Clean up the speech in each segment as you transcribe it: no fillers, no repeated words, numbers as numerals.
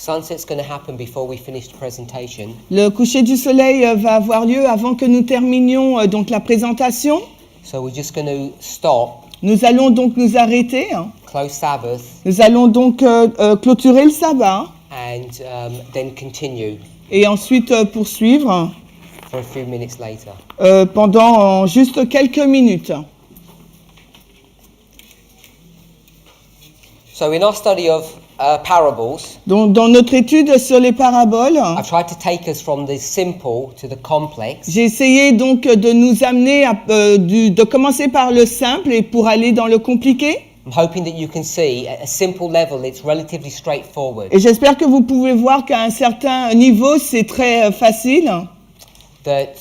Sunset's going to happen before we finish the presentation. Le coucher du soleil va avoir lieu avant que nous terminions donc la présentation. So we're just going to stop, Nous allons donc nous arrêter. close Sabbath, Nous allons donc clôturer le sabbat and then continue et ensuite poursuivre for a few minutes later. pendant juste quelques minutes. So in our study of parables, Donc, dans notre étude sur les paraboles, I've tried to take us from the simple to the complex. j'ai essayé donc de nous amener de commencer par le simple et pour aller dans le compliqué. I'm hoping that you can see at a simple level it's relatively straightforward. Et j'espère que vous pouvez voir qu'à un certain niveau, c'est très facile. That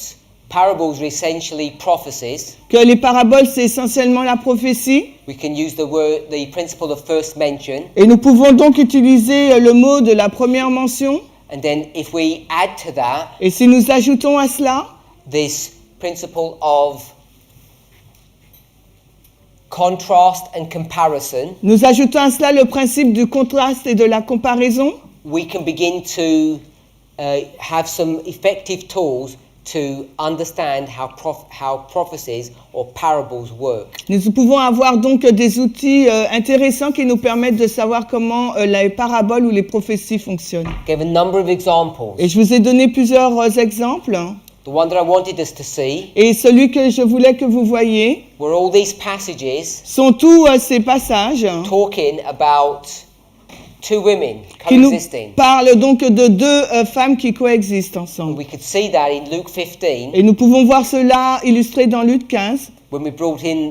parables are essentially prophecies. Que les paraboles, c'est essentiellement la prophétie. We can use the principle of first mention, Et nous pouvons donc utiliser le mot de la première mention. and then if we add to that Et si nous ajoutons à cela this principle of contrast and comparison, nous ajoutons à cela le principe du contraste et de la comparaison, we can begin to have some effective tools to understand how prophecies or parables work. nous pouvons avoir donc des outils intéressants qui nous permettent de savoir comment les paraboles ou les prophéties fonctionnent. I gave a number of examples. Et je vous ai donné plusieurs exemples. The one that I wanted us to see Et celui que je voulais que vous voyiez were all these passages sont tous ces passages talking about two women qui nous coexisting. parlent donc de deux femmes qui coexistent ensemble. We could see that in Luke 15 Et nous pouvons voir cela illustré dans Luc 15. when we brought in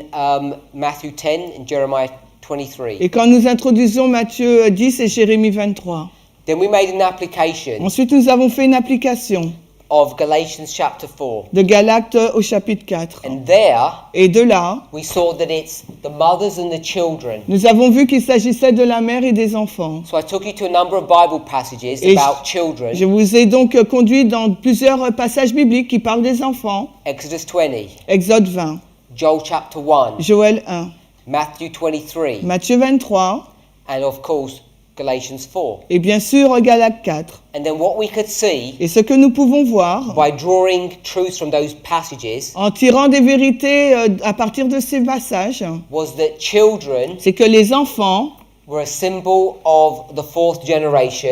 Matthew 10 and Jeremiah 23. Et quand nous introduisons Matthieu 10 et Jérémie 23. Then we made an application Ensuite, nous avons fait une application of Galatians chapter 4. de Galates au chapitre 4. And there Et de là, we saw that it's the mothers and the children. nous avons vu qu'il s'agissait de la mère et des enfants. So I took you to a number of Bible passages Et about children. je vous ai donc conduit dans plusieurs passages bibliques qui parlent des enfants. Exodus 20, Exode 20, Joel chapter 1, Joël 1, Matthew 23, Matthieu 23 and of course Galatians 4. et bien sûr Galates 4. And then what we could see Et ce que nous pouvons voir, by drawing truths from those passages en tirant des vérités à partir de ces passages, was that children c'est que les enfants were a symbol of the fourth generation,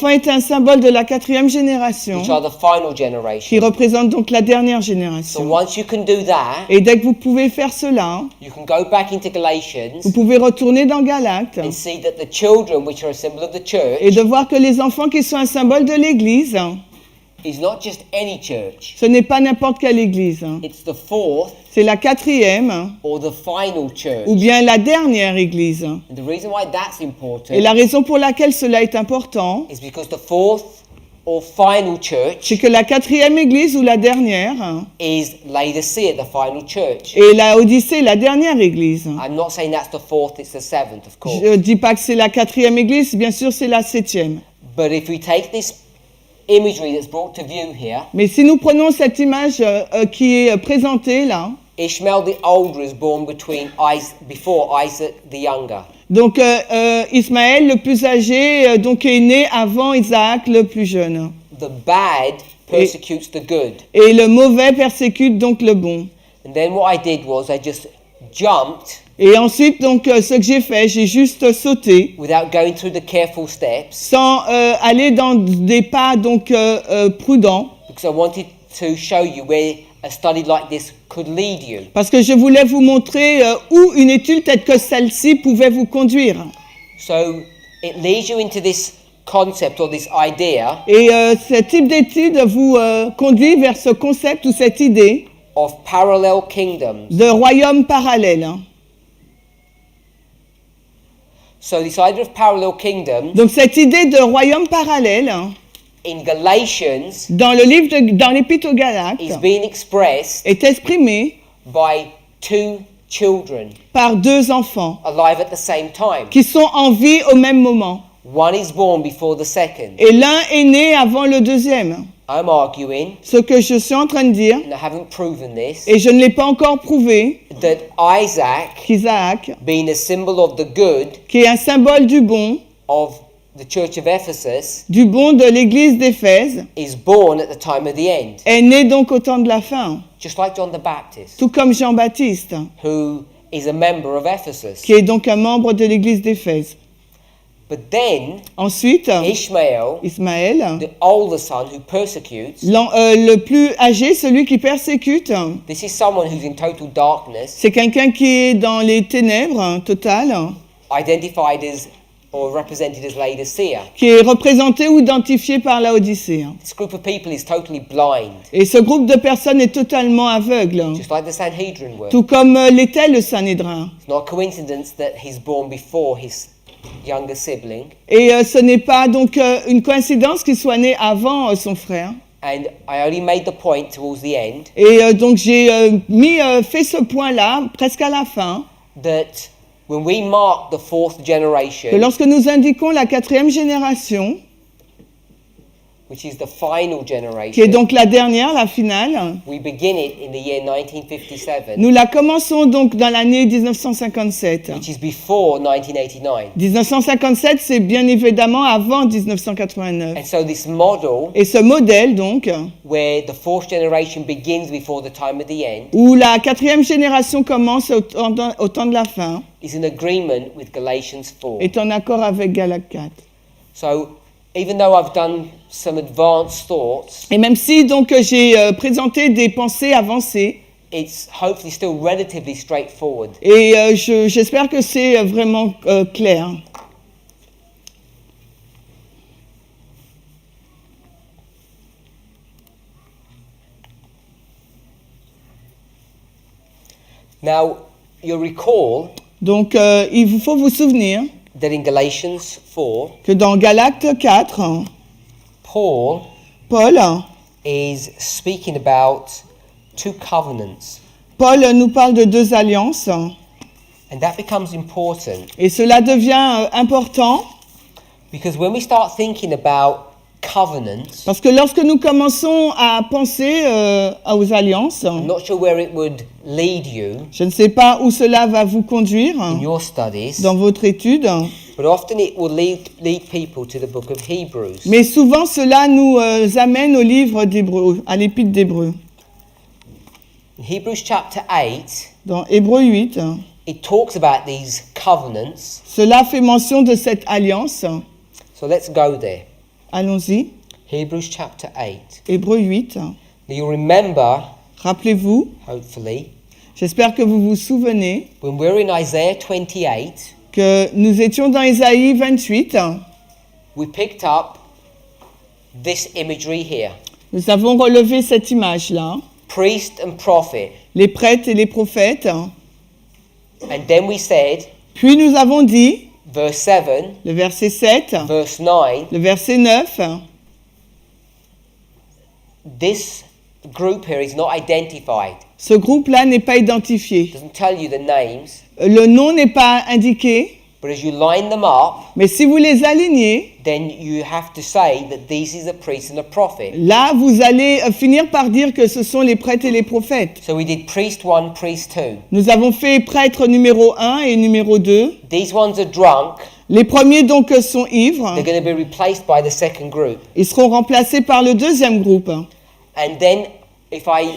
étaient un symbole de la quatrième génération, which are the final qui generation. représente donc la dernière So génération. once you can do that, Et dès que vous pouvez faire cela, you can go back into Galatians vous pouvez retourner dans Galates and see that the children, which are a symbol of the et church, de voir que les enfants qui sont un symbole de l'Église, is not just any church. ce n'est pas n'importe quelle Église. It's the fourth C'est la quatrième or the final church. ou bien la dernière Église. And the reason why that's important Et la raison pour laquelle cela est important, is because the fourth or final church c'est que la quatrième Église ou la dernière is Laodicea, the final church. et la Odyssée, la dernière Église. I'm not saying that's the fourth, it's the seventh, of course. Je ne dis pas que c'est la quatrième Église, bien sûr c'est la septième. But if we take this imagery that's brought to view here, Mais si nous prenons cette image qui est présentée là, Ishmael the older is born before Isaac the younger. donc Ismaël le plus âgé donc est né avant Isaac le plus jeune. The bad persecutes the good. Et le mauvais persécute donc le bon. And then what I did was I just jumped Et ensuite donc ce que j'ai fait, j'ai juste sauté without going through the careful steps sans aller dans des pas donc prudents, because I wanted to show you where a study like this could lead you. parce que je voulais vous montrer où une étude telle que celle-ci pouvait vous conduire. So it leads you into this concept or this idea Et ce type d'étude vous conduit vers ce concept ou cette idée of parallel kingdoms. de royaume parallèle. So this idea of parallel kingdoms Donc cette idée de royaume parallèle in Galatians dans l'épître aux Galates is being expressed est exprimée by two children par deux enfants alive at the same time. qui sont en vie au même moment. One is born before the second. Et l'un est né avant le deuxième. I'm arguing, Ce que je suis en train de dire, and I haven't proven this, et je ne l'ai pas encore prouvé, that Isaac, qu'Isaac, being a symbol of the good qui est un symbole du bon, of the church of Ephesus du bon de l'église d'Éphèse is born at the time of the end, est né donc au temps de la fin, just like John the Baptist, tout comme Jean-Baptiste, who is a member of Ephesus. qui est donc un membre de l'église d'Éphèse. But then Ensuite, Ishmael, Ismaël, the older son who persecutes, le plus âgé, celui qui persécute, this is someone who's in total darkness, c'est quelqu'un qui est dans les ténèbres totales, identified as or represented as Laodicea. qui est représenté ou identifié par la Odyssée. This group of people is totally blind, Et ce groupe de personnes est totalement aveugle, just like the Sanhedrin were. tout comme l'était le Sanhédrin. It's not a coincidence that he's born before his younger sibling. Et ce n'est pas donc une coïncidence qu'il soit né avant son frère. And I only made the point towards the end Et donc j'ai fait ce point-là presque à la fin, that when we mark the fourth que generation, lorsque nous indiquons la 4e génération, which is the final qui est generation, donc la dernière, la finale, we begin it in the year 1957, nous la commençons donc dans l'année 1957. which is before 1989. 1957, c'est bien évidemment avant 1989. And so this model, Et ce modèle donc, where the fourth generation begins before the time of the end, où la 4e génération commence au temps de la fin, is in agreement with Galatians 4. est en accord avec Galates 4. So even though I've done some advanced thoughts, Et même si donc j'ai présenté des pensées avancées, it's hopefully still relatively straightforward. et j'espère que c'est vraiment clair. Now, you'll recall Donc il vous faut vous souvenir that in Galatians 4, que dans Galates 4, Paul Paul is speaking about two covenants. nous parle de 2 alliances, And that becomes important et cela devient important because when we start thinking about covenants, parce que lorsque nous commençons à penser aux alliances, I'm not sure where it would lead you je ne sais pas où cela va vous conduire in your studies, dans votre étude, but often it will lead people to the book of Hebrews. mais souvent cela nous amène au livre d'Hébreux, à l'épître d'Hébreux. In Hebrews chapter 8, Dans Hébreux 8, it talks about these covenants. cela fait mention de cette alliance. So let's go there. Allons-y, Hebrews chapter 8. Hébreux 8. Now you remember, Rappelez-vous, hopefully, j'espère que vous vous souvenez, when we're in Isaiah 28, que nous étions dans Ésaïe 28. we picked up this imagery here. Nous avons relevé cette image-là, Priest and prophet. les prêtres et les prophètes. And then we said, Puis nous avons dit, verse 7, le verset 7, verse 9, le verset 9, this group here is not identified. ce groupe-là n'est pas identifié. It doesn't tell you the names, Le nom n'est pas indiqué, but as you line them up, mais si vous les alignez, then you have to say that this is a priest and a prophet. là, vous allez finir par dire que ce sont les prêtres et les prophètes. So we did priest 1, priest 2. Nous avons fait prêtre numéro 1 et numéro 2. These ones are drunk. Les premiers donc sont ivres. They're going to be replaced by the second group. Ils seront remplacés par le deuxième groupe. And then if I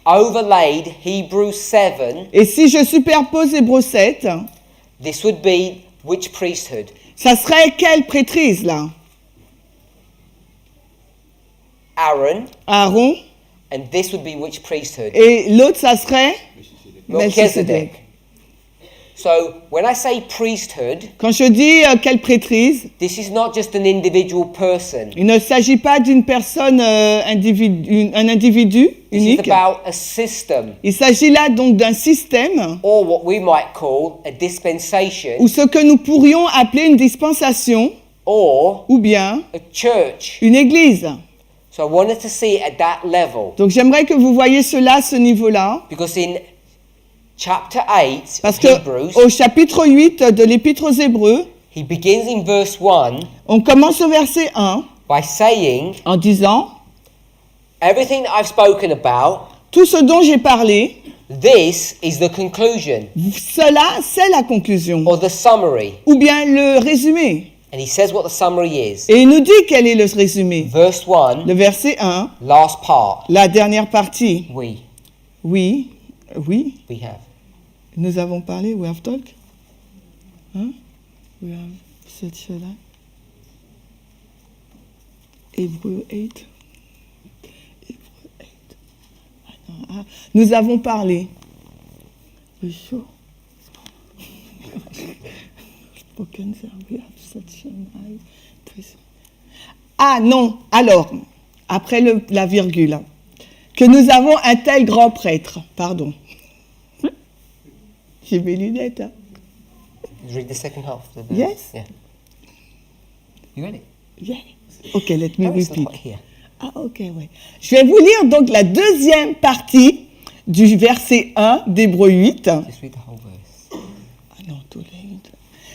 overlaid Hebrews 7, Et si je superpose Hébreux 7, this would be which priesthood? ça serait quelle prêtrise là? Aaron. Aaron. And this would be which priesthood? Et l'autre, ça serait Melchizedek. So when I say priesthood, Quand je dis quelle prêtrise, this is not just an individual person. il ne s'agit pas d'une personne, un individu This is unique. about a system, Il s'agit là donc d'un système, or what we might call a dispensation, ou ce que nous pourrions appeler une dispensation, or ou bien a church. une église. So I wanted to see it at that level, Donc j'aimerais que vous voyez cela à ce niveau-là, because in chapter 8 parce of que Hebrews, au chapitre 8 de l'Épître aux Hébreux, he begins in verse 1 on commence au verset 1 by saying, en disant everything that I've spoken about, « Tout ce dont j'ai parlé, this is the conclusion, cela c'est la conclusion, or the summary. ou bien le résumé. And he says what the summary is. Et il nous dit quel est le résumé. Verse 1, Le verset 1, last part. la dernière partie. We Oui, have. nous avons parlé, we have talked. Hein? We have said cela. Hébreu 8. Nous avons parlé. We show. Spoken there, we have such an eye. Ah non, alors, après la virgule, que nous avons un tel grand prêtre, pardon. J'ai mes lunettes. Hein. Read the second half. Of the Yes. Yeah. You ready? Yeah. Okay, let me No, it's repeat. not here. Ah, ok, ouais. Je vais vous lire donc la deuxième partie du verset 1 d'Hébreux 8. Just read the whole verse. Ah non, tout late.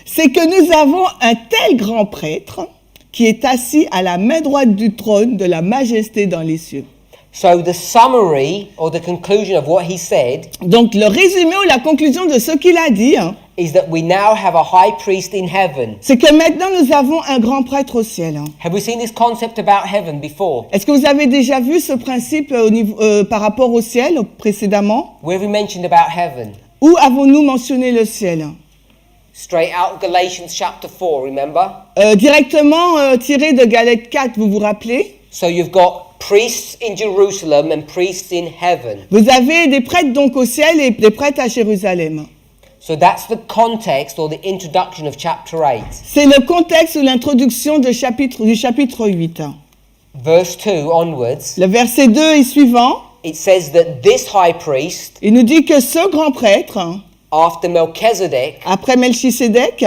C'est que nous avons un tel grand prêtre qui est assis à la main droite du trône de la majesté dans les cieux. So the summary or the conclusion of what he said Donc le résumé ou la conclusion de ce qu'il a dit, hein, is that we now have a high priest in heaven. c'est que maintenant nous avons un grand prêtre au ciel. Hein. Have we seen this concept about heaven before? Est-ce que vous avez déjà vu ce principe au niveau, par rapport au ciel précédemment? Where have we mentioned about heaven? Où avons-nous mentionné le ciel? Straight out of Galatians chapter 4, remember? Directement tiré de Galates 4, vous vous rappelez? So you've got priests in Jerusalem and priests in heaven. Vous avez des prêtres donc au ciel et des prêtres à Jérusalem. So that's the context or the introduction of chapter 8. C'est le contexte ou l'introduction du chapitre 8. Verse 2 onwards, Le verset 2 et suivant, it says that this high priest, il nous dit que ce grand prêtre, after Melchizedek, après Melchisédek,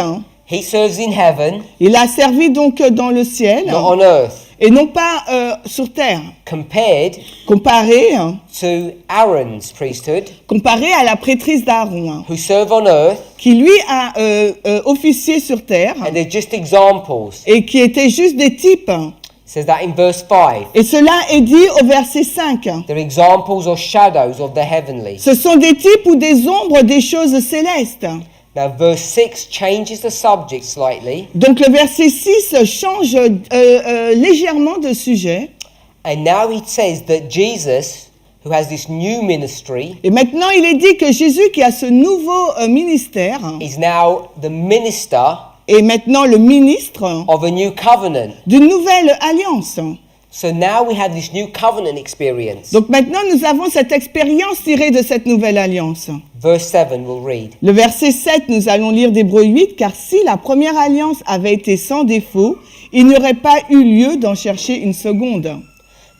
he serves in heaven, il a servi donc dans le ciel not on earth, et non pas sur terre. compared to Aaron's priesthood, Comparé à la prêtrise d'Aaron, who serve on earth, qui lui a officié sur terre and they're just examples. et qui était juste des types. It says that in verse 5. Et cela est dit au verset 5. They're examples or shadows of the heavenly. Ce sont des types ou des ombres des choses célestes. Now, verse 6 changes the subject slightly, Donc le verset 6 change légèrement de sujet. and now it says that Jesus, who has this new ministry, Et maintenant il est dit que Jésus qui a ce nouveau ministère is now the minister est maintenant le ministre of a new covenant. d'une nouvelle alliance. So now we have this new covenant experience. Donc maintenant nous avons cette expérience tirée de cette nouvelle alliance. Verse 7, we'll read. Le verset 7, nous allons lire d'Hébreux 8, car si la première alliance avait été sans défaut, il n'y aurait pas eu lieu d'en chercher une seconde.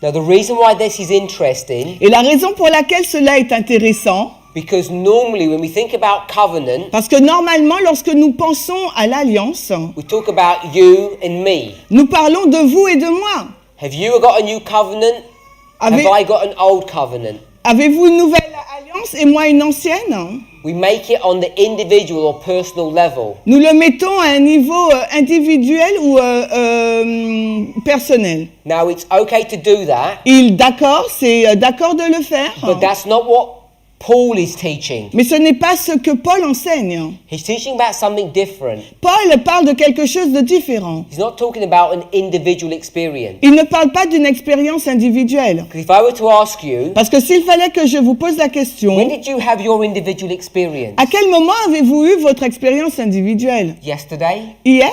Now, the reason why this is interesting, Et la raison pour laquelle cela est intéressant, because normally when we think about covenant, parce que normalement, lorsque nous pensons à l'alliance, we talk about you and me. nous parlons de vous et de moi. Have you got a new covenant? Have I got an old covenant? Avez-vous une nouvelle alliance et moi une ancienne? We make it on the individual or personal level. Nous le mettons à un niveau individuel ou personnel. Now, it's okay to do that, C'est d'accord de le faire, but that's not what Paul is teaching. mais ce n'est pas ce que Paul enseigne. He's teaching about something different. Paul parle de quelque chose de différent. He's not talking about an individual experience. Il ne parle pas d'une expérience individuelle. Because if I were to ask you, Parce que s'il fallait que je vous pose la when question, did you have your individual experience? à quel moment avez-vous eu votre expérience individuelle? Yesterday? Hier?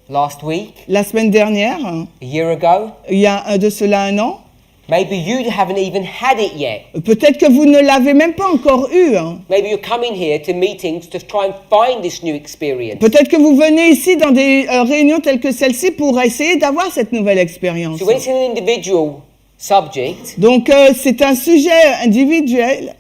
Last week? La semaine dernière? A year ago? Il y a de cela un an? Maybe you haven't even had it yet. Peut-être que vous ne l'avez même pas encore eu. Maybe you're coming here to meetings to try and find this new experience. Peut-être que vous venez ici dans des réunions telles que celle-ci pour essayer d'avoir cette nouvelle expérience. So when it's an individual subject, Donc c'est un sujet individuel.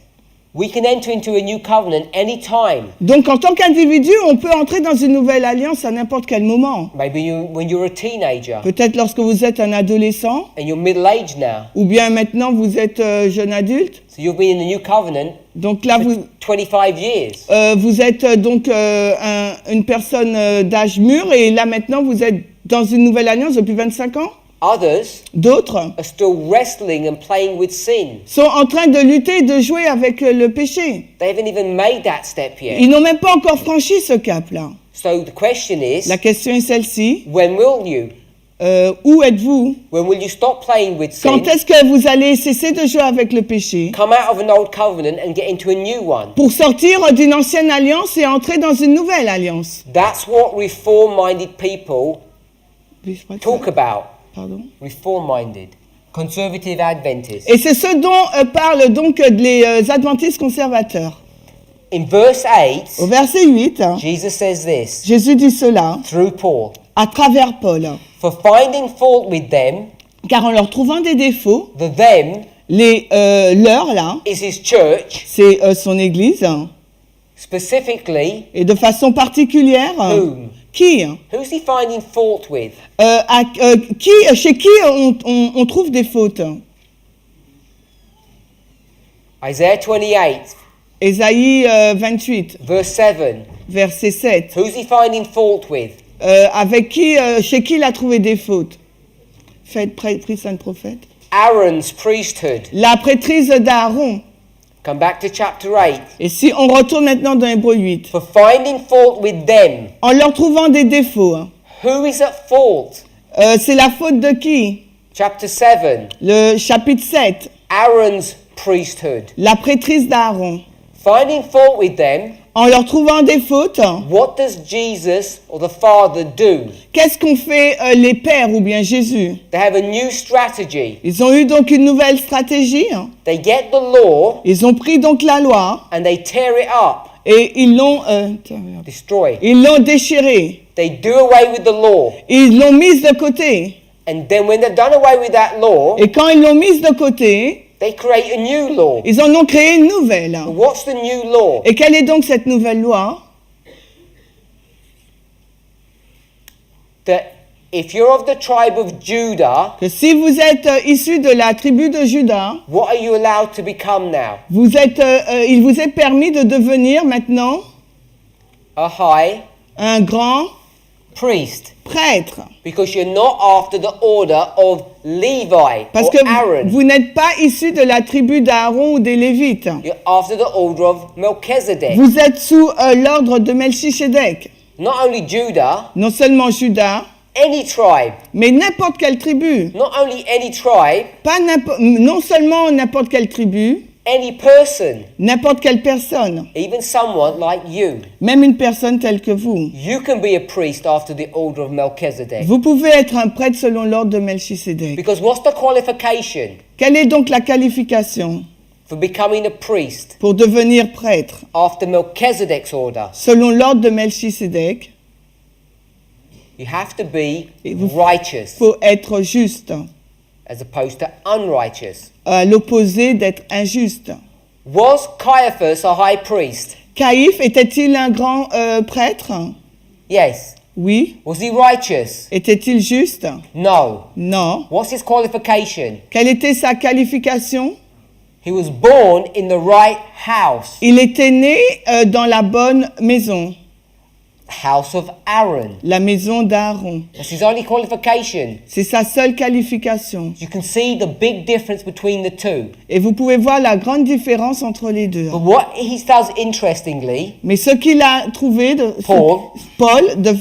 we can enter into a new covenant anytime. Donc en tant qu'individu, on peut entrer dans une nouvelle alliance à n'importe quel moment. Maybe when you're a teenager Peut-être lorsque vous êtes un adolescent, and you're middle-aged now. ou bien maintenant vous êtes jeune adulte. So you've been in the new covenant Donc là, for 25 years. vous êtes donc une personne d'âge mûr et là maintenant vous êtes dans une nouvelle alliance depuis 25 ans. Others D'autres are still wrestling and playing with sin. sont en train de lutter et de jouer avec le péché. They haven't even made that step yet. Ils n'ont même pas encore franchi ce cap-là. So the question is, La question est celle-ci. when will you? Où êtes-vous? When will you stop playing with sin, Quand est-ce que vous allez cesser de jouer avec le péché come out of an old covenant and get into a new one? pour sortir d'une ancienne alliance et entrer dans une nouvelle alliance? That's what reform-minded people talk about. Pardon. Reform-minded. Conservative Adventists. Et c'est ce dont parlent donc les adventistes conservateurs. In verse 8, Au verset 8, Jesus says this Jésus dit cela through Paul. à travers Paul. For finding fault with them, Car en leur trouvant des défauts, the them leurs là, is his church, c'est son église, specifically, et de façon particulière, whom? qui Who's he finding fault with? Chez qui on trouve des fautes? Isaiah 28, Ésaïe 28, verse 7. verset 7. Who's he finding fault with? Chez qui il a trouvé des fautes? Faites priest and prophète. Aaron's priesthood. La prêtrise d'Aaron. Come back to chapter 8. Et si on retourne maintenant dans Hébreux 8, For finding fault with them. en leur trouvant des défauts, Who is at fault? c'est la faute de qui? Chapter 7. Le chapitre 7, Aaron's priesthood. la prêtrise d'Aaron. Finding fault with them. En leur trouvant des fautes, What does Jesus or the Father do? qu'est-ce qu'ont fait les pères ou bien Jésus? They have a new strategy. Ils ont eu donc une nouvelle stratégie. They get the law Ils ont pris donc la loi and they tear it up, et ils l'ont destroy. déchirée. They do away with the law. Ils l'ont mise de côté. And then when they've done away with that law, Et quand ils l'ont mise de côté, they create a new law. ils en ont créé une nouvelle. What's the new law? Et quelle est donc cette nouvelle loi? That if you're of the tribe of Judah, Que si vous êtes issu de la tribu de Juda, what are you allowed to become now? il vous est permis de devenir maintenant A high un grand priest. prêtre. Because you're not after the order of Levi Parce or que Aaron. vous n'êtes pas issu de la tribu d'Aaron ou des Lévites. You're after the order of Melchizedek. Vous êtes sous l'ordre de Melchisédek. Not only Judah, Non seulement Juda, any tribe. mais n'importe quelle tribu. Not only any tribe, Non seulement n'importe quelle tribu, any person. n'importe quelle personne. Even someone like you. Même une personne telle que vous. You can be a priest after the order of Melchizedek. Vous pouvez être un prêtre selon l'ordre de Melchisédek. Because what's the qualification Quelle est donc la qualification for becoming a priest pour devenir prêtre after Melchizedek's order? selon l'ordre de Melchisédek? You have to be Et vous- righteous Il faut être juste, as opposed to unrighteous. à l'opposé d'être injuste. Was Caiaphas a high priest? Caïphe était-il un grand prêtre? Yes. Oui. Was he righteous? Était-il juste? No. Non. What's his qualification? Quelle était sa qualification? He was born in the right house, Il était né dans la bonne maison, house of Aaron. la maison d'Aaron. That's his only qualification. C'est sa seule qualification. You can see the big difference between the two. Et vous pouvez voir la grande différence entre les deux. But what he does interestingly, Mais ce qu'il a trouvé,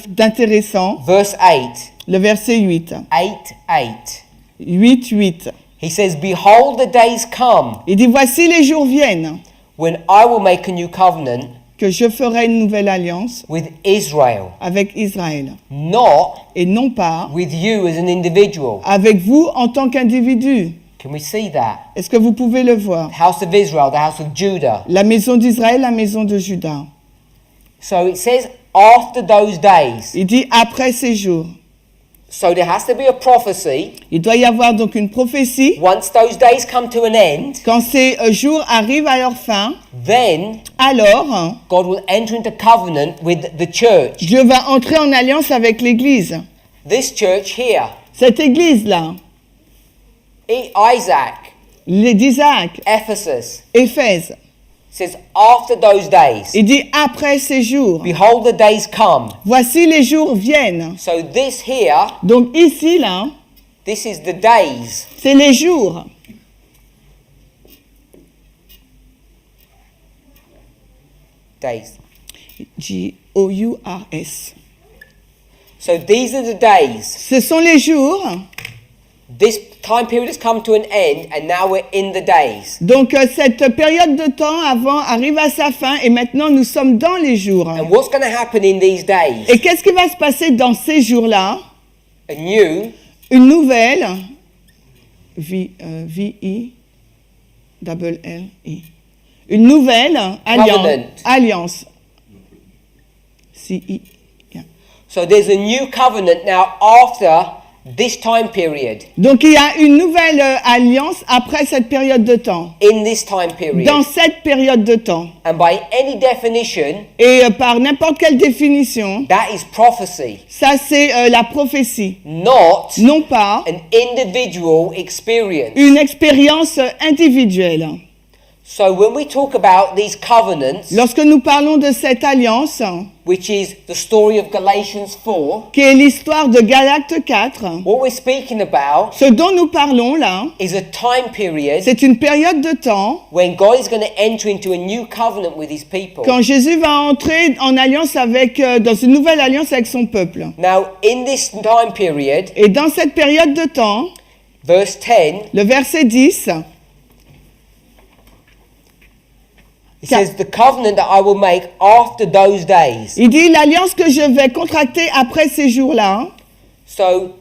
d'intéressant, verse 8, le verset 8. 8. 8, 8. He says, Behold, the days come Il dit, voici les jours viennent when I will make a new covenant que je ferai une nouvelle alliance with Israel, avec Israël. not Et non pas with you as an individual. avec vous en tant qu'individu. Can we see that? Est-ce que vous pouvez le voir? The house of Israel, the house of Judah. La maison d'Israël, la maison de Juda. So it says, after those days. Il dit après ces jours. So there has to be a prophecy. Il doit y avoir donc une prophétie. Once those days come to an end, Quand ces jours arrivent à leur fin, then alors God will enter into covenant with the church. Dieu va entrer en alliance avec l'Église. This church here, Cette Église-là, Isaac, d'Isaac, Ephesus, Éphèse, says after those days. il dit après ces jours. Behold, the days come. Voici les jours viennent. So this here Donc ici, là, This is the days. C'est les jours. Days. J-O-U-R-S. So these are the days. Ce sont les jours. This time period has come to an end, and now we're in the days. Donc cette période de temps avant arrive à sa fin et maintenant nous sommes dans les jours. And what's going to happen in these days? Et qu'est-ce qui va se passer dans ces jours-là? A new Une nouvelle, V-I-L-L-I, une nouvelle Covenant. alliance. C-I. So there's a new covenant now after this time period. Donc il y a une nouvelle alliance après cette période de temps, In this time period. dans cette période de temps. And by any definition, Et par n'importe quelle définition, that is prophecy, ça c'est la prophétie, not non pas an individual experience. une expérience individuelle. So when we talk about these covenants, Lorsque nous parlons de cette alliance, which is the story of Galatians 4, qui est l'histoire de Galates 4, what we're speaking about ce dont nous parlons là, is a time period c'est une période de temps when God is going to enter into a new covenant with his people. quand Jésus va entrer en alliance avec, dans une nouvelle alliance avec son peuple. Now, in this time period, Et dans cette période de temps, verse 10, le verset 10, it says, the covenant that I will make after those days. il dit l'alliance que je vais contracter après ces jours-là. So,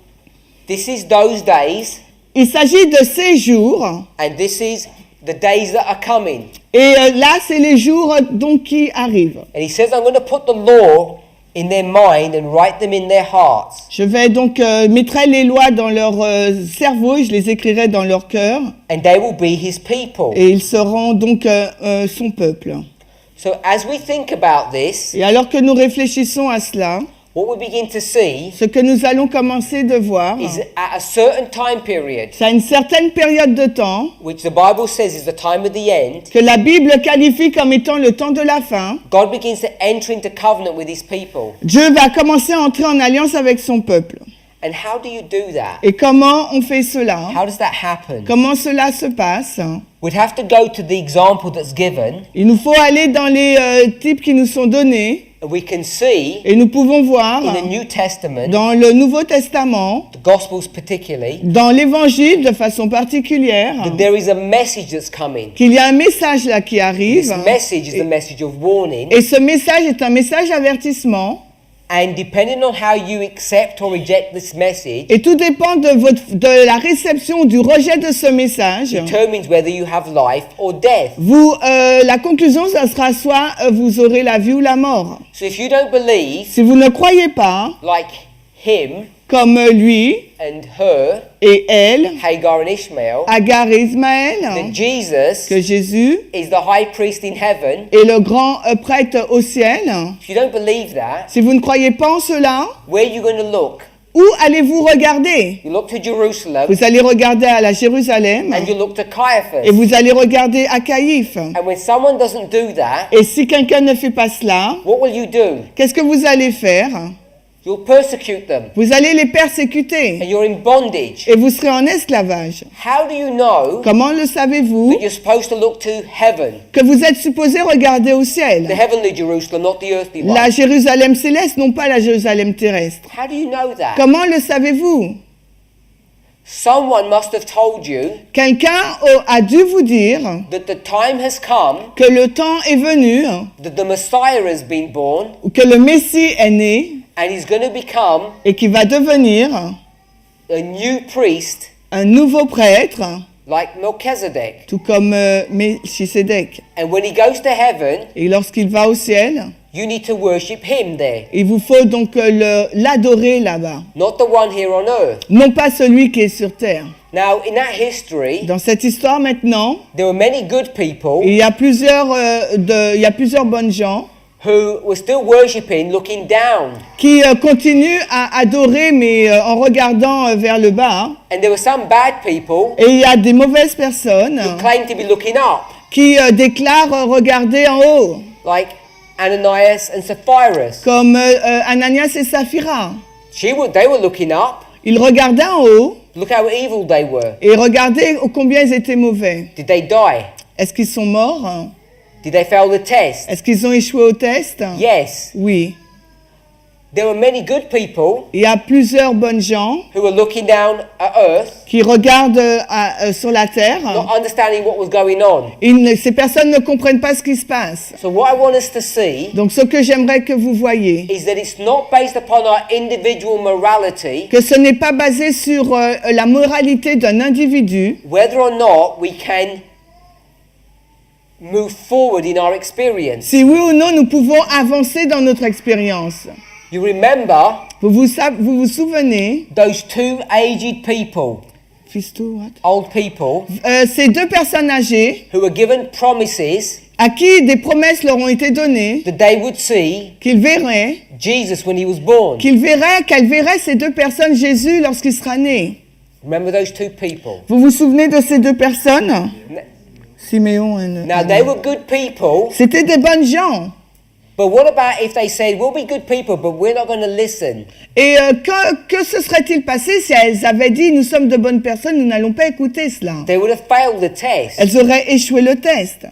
this is those days, Il s'agit de ces jours. and this is the days that are coming. Et là, c'est les jours donc qui arrivent. And he says, I'm going to put the law in their mind and write them in their hearts. Je vais donc mettrai les lois dans leur cerveau et je les écrirai dans leur cœur. And they will be his people. Et ils seront donc son peuple. So as we think about this, Et alors que nous réfléchissons à cela, what we begin to see ce que nous allons commencer de voir, is at a certain time period, c'est à une certaine période de temps which the Bible says is the time of the end, que la Bible qualifie comme étant le temps de la fin. God begins to enter into covenant with his people. Dieu va commencer à entrer en alliance avec son peuple. And how do you do that? Et comment on fait cela? How does that happen? Comment cela se passe? We'd have to go to the example that's given, Il nous faut aller dans les types qui nous sont donnés and we can see et nous pouvons voir in the New Testament, dans le Nouveau Testament, the Gospels particularly, dans l'Évangile de façon particulière, that there is a message that's coming. qu'il y a un message là qui arrive. This message is the message of warning, Et ce message est un message avertissement. and depending on how you accept or reject this message, Et tout dépend de la réception ou du rejet de ce message. determines whether you have life or death. La conclusion, ça sera soit vous aurez la vie ou la mort. So if you don't believe, Si vous ne croyez pas, like him comme lui and her, et elle, Hagar and Ishmael, Agar et Ismaël, that Jesus que Jésus is the high priest in heaven, est le grand prêtre au ciel, if you don't believe that, si vous ne croyez pas en cela, where are you going to look? où allez-vous regarder? You look to Jerusalem, Vous allez regarder à la Jérusalem and you look to et Caiaphas. vous allez regarder à Caïphe. And when someone doesn't do that, Et si quelqu'un ne fait pas cela, what will you do? qu'est-ce que vous allez faire? You'll persecute them, Vous allez les persécuter and you're in bondage. et vous serez en esclavage. How do you know Comment le savez-vous? that you're supposed to look to heaven, Que vous êtes supposé regarder au the ciel. heavenly Jerusalem, not the earthly La one? Jérusalem céleste, non pas la Jérusalem terrestre. How do you know that? Comment le savez-vous? Someone must have told you Quelqu'un a dû vous dire that the time has come, que le temps est venu, that the Messiah has been born, ou que le Messie est né and he's going to become et qui va devenir a new priest un nouveau prêtre, like Melchizedek. tout comme Melchisedec. And when he goes to heaven, Et lorsqu'il va au ciel, you need to worship him there, il vous faut donc l'adorer là-bas. not the one here on earth. Non pas celui qui est sur terre. Now, in that history, Dans cette histoire maintenant, there were many good people il y a plusieurs bonnes gens who were still worshipping, looking down. qui continuent à adorer mais en regardant vers le bas. And there were some bad people Et il y a des mauvaises personnes who claimed to be looking up, qui déclarent regarder en haut, like Ananias and Sapphira. comme Ananias et Saphira. They were looking up, Ils regardaient en haut, Look how evil they were. Et regardez combien ils étaient mauvais. Did they die? Est-ce qu'ils sont morts? Did they fail the test? Est-ce qu'ils ont échoué au test? Yes. Oui. There were many good people Il y a plusieurs bonnes gens who were looking down at earth, qui regardent sur la terre. not understanding what was going on. Ces personnes ne comprennent pas ce qui se passe. So what I want us to see Donc ce que j'aimerais que vous voyez, is that it's not based upon our individual morality, que ce n'est pas basé sur la moralité d'un individu, whether or not we can move forward in our experience. si oui ou non nous pouvons avancer dans notre expérience. You remember Vous vous souvenez, those two aged people, Fisto, what? old people, Ces deux personnes âgées who were given promises à qui des promesses leur ont été données, that they would see qu'ils verraient, Jesus when he was born. qu'elles verraient ces deux personnes Jésus lorsqu'il sera né. Remember those two people? Vous vous souvenez de ces deux personnes? Siméon et... Now they were good people, C'était des bonnes gens. but what about if they said, we'll be good people, but we're not going to listen? Et que se serait-il passé si elles avaient dit « Nous sommes de bonnes personnes, nous n'allons pas écouter cela ». They would have failed the test. Elles auraient échoué le test.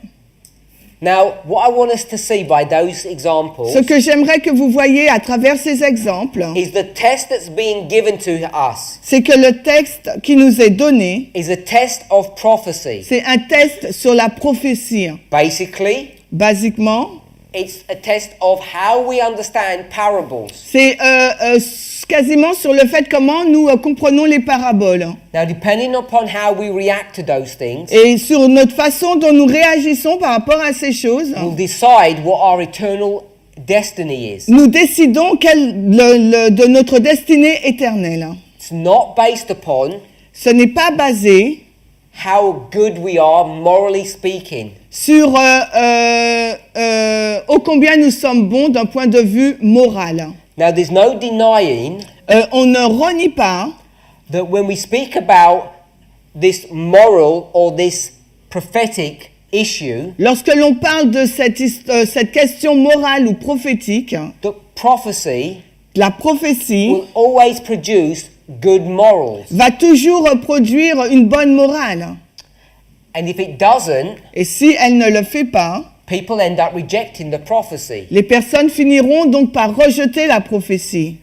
Now, what I want us to see by those examples Ce que j'aimerais que vous voyez à travers ces exemples, is the test that's being given to us c'est que le texte qui nous est donné, is a test of prophecy. c'est un test sur la prophétie. Basically, Basiquement, it's a test of how we understand parables. c'est quasiment sur le fait comment nous comprenons les paraboles. Now, depending upon how we react to those things, Et sur notre façon dont nous réagissons par rapport à ces choses, we'll decide what our eternal destiny is. nous décidons de notre destinée éternelle. It's not based upon Ce n'est pas basé how good we are morally speaking. sur ô combien nous sommes bons d'un point de vue moral. Now, there's no denying On ne renie pas that when we speak about this moral or this prophetic issue, lorsque l'on parle de cette question morale ou prophétique, that prophecy la prophétie will always produce good morals. va toujours produire une bonne morale. And if it doesn't, Et si elle ne le fait pas, people end up rejecting the prophecy. les personnes finiront donc par rejeter la prophétie.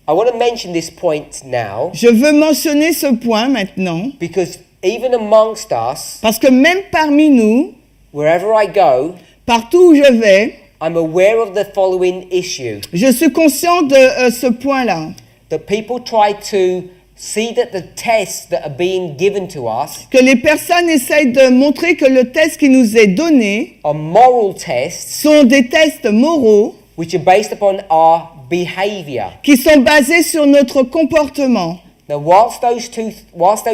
I want to mention this point now Je veux mentionner ce point maintenant, because even amongst us, parce que même parmi nous, wherever I go, partout où je vais, I'm aware of the following issue. je suis conscient de ce point-là. That people try to see that the tests that are being given to us Que les personnes essayent de montrer que le test qui nous est donné are moral tests sont des tests moraux which are based upon our behavior. qui sont basés sur notre comportement. Now, whilst those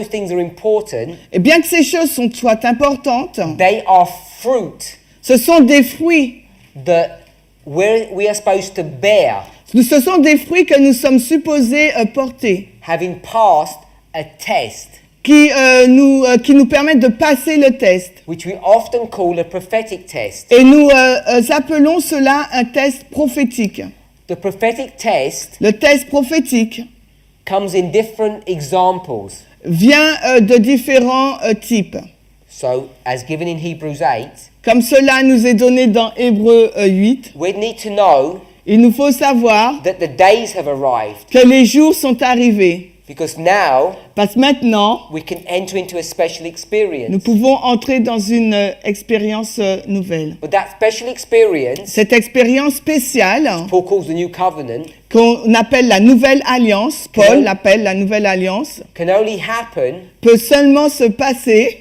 things are important, Et bien que ces choses soient importantes, they are fruit ce sont des fruits. that we are supposed to bear, Ce sont des fruits que nous sommes supposés porter, having passed a test, qui nous permettent de passer le test. which we often call a prophetic test. Et nous appelons cela un test prophétique. The prophetic test Le test prophétique comes in different examples. vient de différents types. So, as given in Hebrews 8, Comme cela nous est donné dans Hébreux 8, we need to know il nous faut savoir that the days have arrived, que les jours sont arrivés. because now Parce que maintenant, we can enter into a special nous experience. pouvons entrer dans une expérience nouvelle. But that special experience, Cette expérience spéciale, Paul calls the new covenant, qu'on appelle la Nouvelle Alliance, Paul l'appelle la Nouvelle Alliance, can only happen peut seulement se passer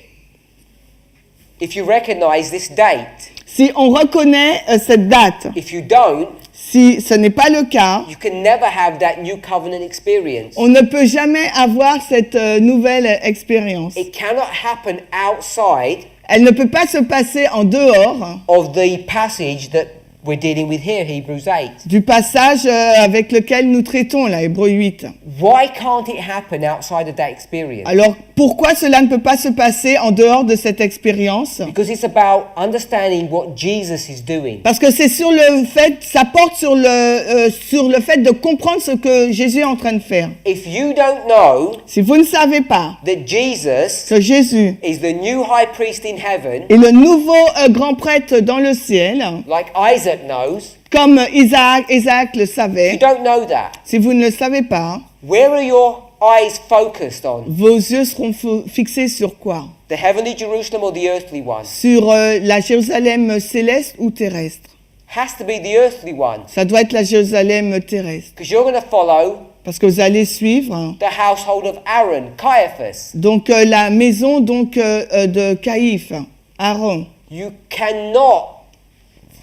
if you recognize this date. si on reconnaît cette date. If you don't, Si ce n'est pas le cas, you can never have that new covenant experience. on ne peut jamais avoir cette nouvelle expérience. It cannot happen outside Elle ne peut pas se passer en dehors of the passage that we're dealing with here, Hebrews 8. du passage avec lequel nous traitons, là, Hébreux 8. Why can't it happen outside of that experience? Alors, pourquoi cela ne peut pas se passer en dehors de cette expérience? Because it's about understanding what Jesus is doing. Parce que c'est sur le fait, ça porte sur le fait de comprendre ce que Jésus est en train de faire. If you don't know Si vous ne savez pas that Jesus que Jésus is the new high priest in heaven, est le nouveau grand prêtre dans le ciel, like Isaac knows, comme Isaac le you savait, don't know that. si vous ne le savez pas, Where are your eyes focused on? vos yeux seront fixés sur quoi? The heavenly Jerusalem or the earthly one? Sur la Jérusalem céleste ou terrestre? Has to be the earthly one, Ça doit être la Jérusalem terrestre. because you're going to follow Parce que vous allez suivre the household of Aaron, Caiaphas. donc la maison donc de Caïphe, Aaron. You cannot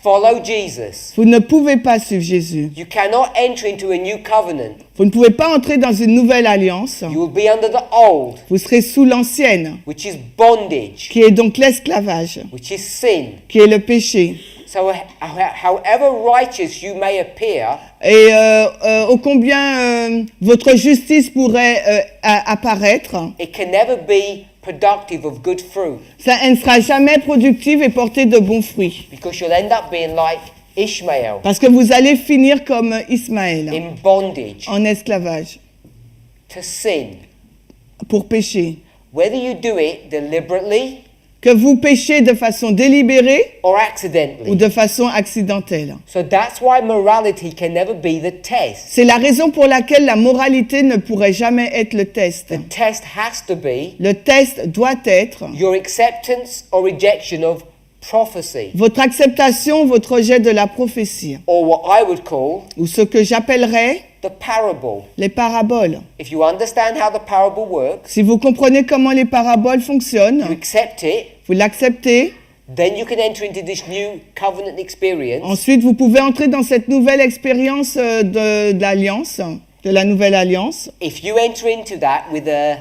follow Jesus. Vous ne pouvez pas suivre Jésus. You cannot enter into a new covenant. Vous ne pouvez pas entrer dans une nouvelle alliance. You will be under the old, Vous serez sous l'ancienne, which is bondage, qui est donc l'esclavage, which is sin. qui est le péché. So, however righteous you may appear, Et ô combien votre justice pourrait apparaître, it can never be productive of good fruit, elle ne sera jamais productive et porter de bons fruits. because you'll end up being like Ishmael, Parce que vous allez finir comme Ismaël, in bondage en esclavage, to sin. pour pécher. Whether you do it deliberately Que vous péchez de façon délibérée or ou accidentally. de façon accidentelle. So that's why morality can never be the test. C'est la raison pour laquelle la moralité ne pourrait jamais être le test. The test has to be Le test doit être your acceptance or rejection of prophecy, votre acceptation, votre rejet de la prophétie, or what I would call ou ce que j'appellerais the parable. les paraboles. If you understand how the parable works, Si vous comprenez comment les paraboles you fonctionnent, accept it, vous l'acceptez, then you can enter into this new covenant experience, ensuite vous pouvez entrer dans cette nouvelle expérience de l'alliance, de la nouvelle alliance. if you enter into that with a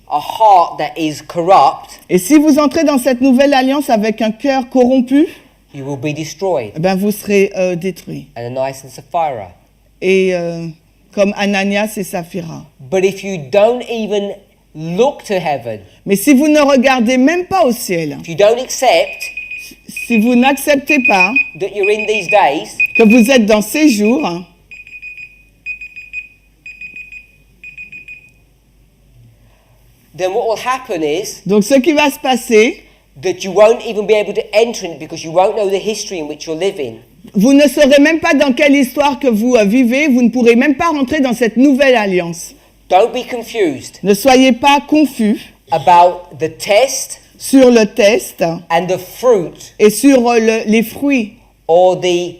heart that is corrupt, Et si vous entrez dans cette nouvelle alliance avec un cœur corrompu, you will be destroyed. eh ben vous serez détruit. Ananias and Sapphira. Et comme Ananias et Saphira. But if you don't even look to heaven, Mais si vous ne regardez même pas au ciel, if you don't accept si vous n'acceptez pas that you're in these days, que vous êtes dans ces jours, then what will happen is donc ce qui va se passer, that you won't even be able to enter in it because you won't know the history in which you're living. vous ne saurez même pas dans quelle histoire que vous vivez, vous ne pourrez même pas rentrer dans cette nouvelle alliance. Don't be confused Ne soyez pas confus about the test sur le test and the fruit et sur les fruits or the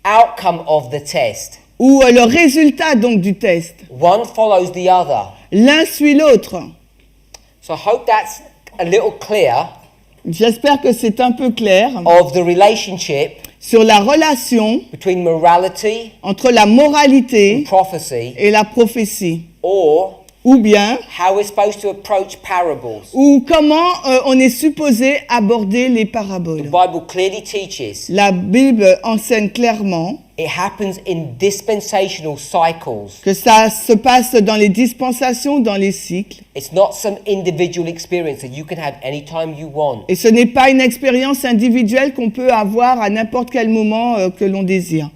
outcome of the test. ou le résultat donc du test. One follows the other. L'un suit l'autre. So I hope that's a little clear J'espère que c'est un peu clair of the relationship sur la relation between morality entre la moralité and prophecy, et la prophétie, or ou bien how we're supposed to approach parables. ou comment on est supposé aborder les The paraboles. Bible clearly teaches La Bible enseigne clairement it happens in dispensational cycles. que ça se passe dans les dispensations, dans les cycles, It's not some individual experience that you can have anytime you want. et ce n'est pas une expérience individuelle qu'on peut avoir à n'importe quel moment que l'on désire.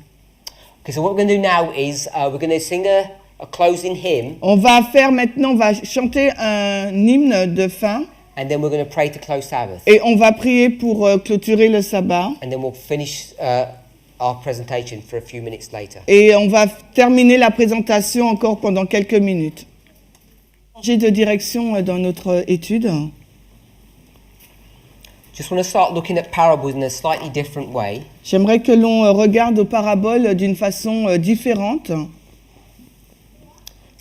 Okay, so what we're going to do now is we're going to sing a closing hymn, On va faire maintenant, on va chanter un hymne de fin and then we're going to pray to close Sabbath, et on va prier pour clôturer le sabbat. and then we'll finish our presentation for a few minutes later. Et on va terminer la présentation encore pendant quelques minutes. Changer de direction dans notre étude. Just want to start looking at parables in a slightly different way. J'aimerais que l'on regarde aux paraboles d'une façon différente.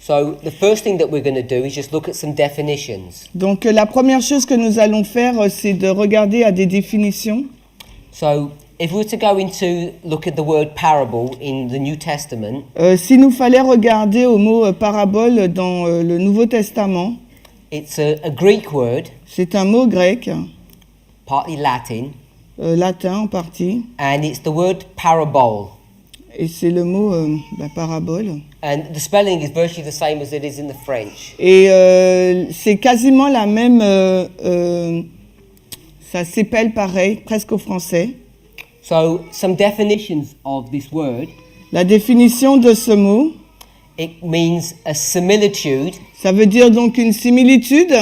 So the first thing that we're going to do is just look at some definitions. Donc la première chose que nous allons faire, c'est de regarder à des définitions. So if we were to go into look at the word parable in the New Testament, S'il nous fallait regarder au mot parabole dans le Nouveau Testament, it's a Greek word, c'est un mot grec, partly Latin, latin en partie, and it's the word parabole. et c'est le mot parabole. And the spelling is virtually the same as it is in the French. Et c'est quasiment la même, ça s'épelle pareil, presque au français. So, some definitions of this word. La définition de ce mot, It means a similitude ça veut dire donc une similitude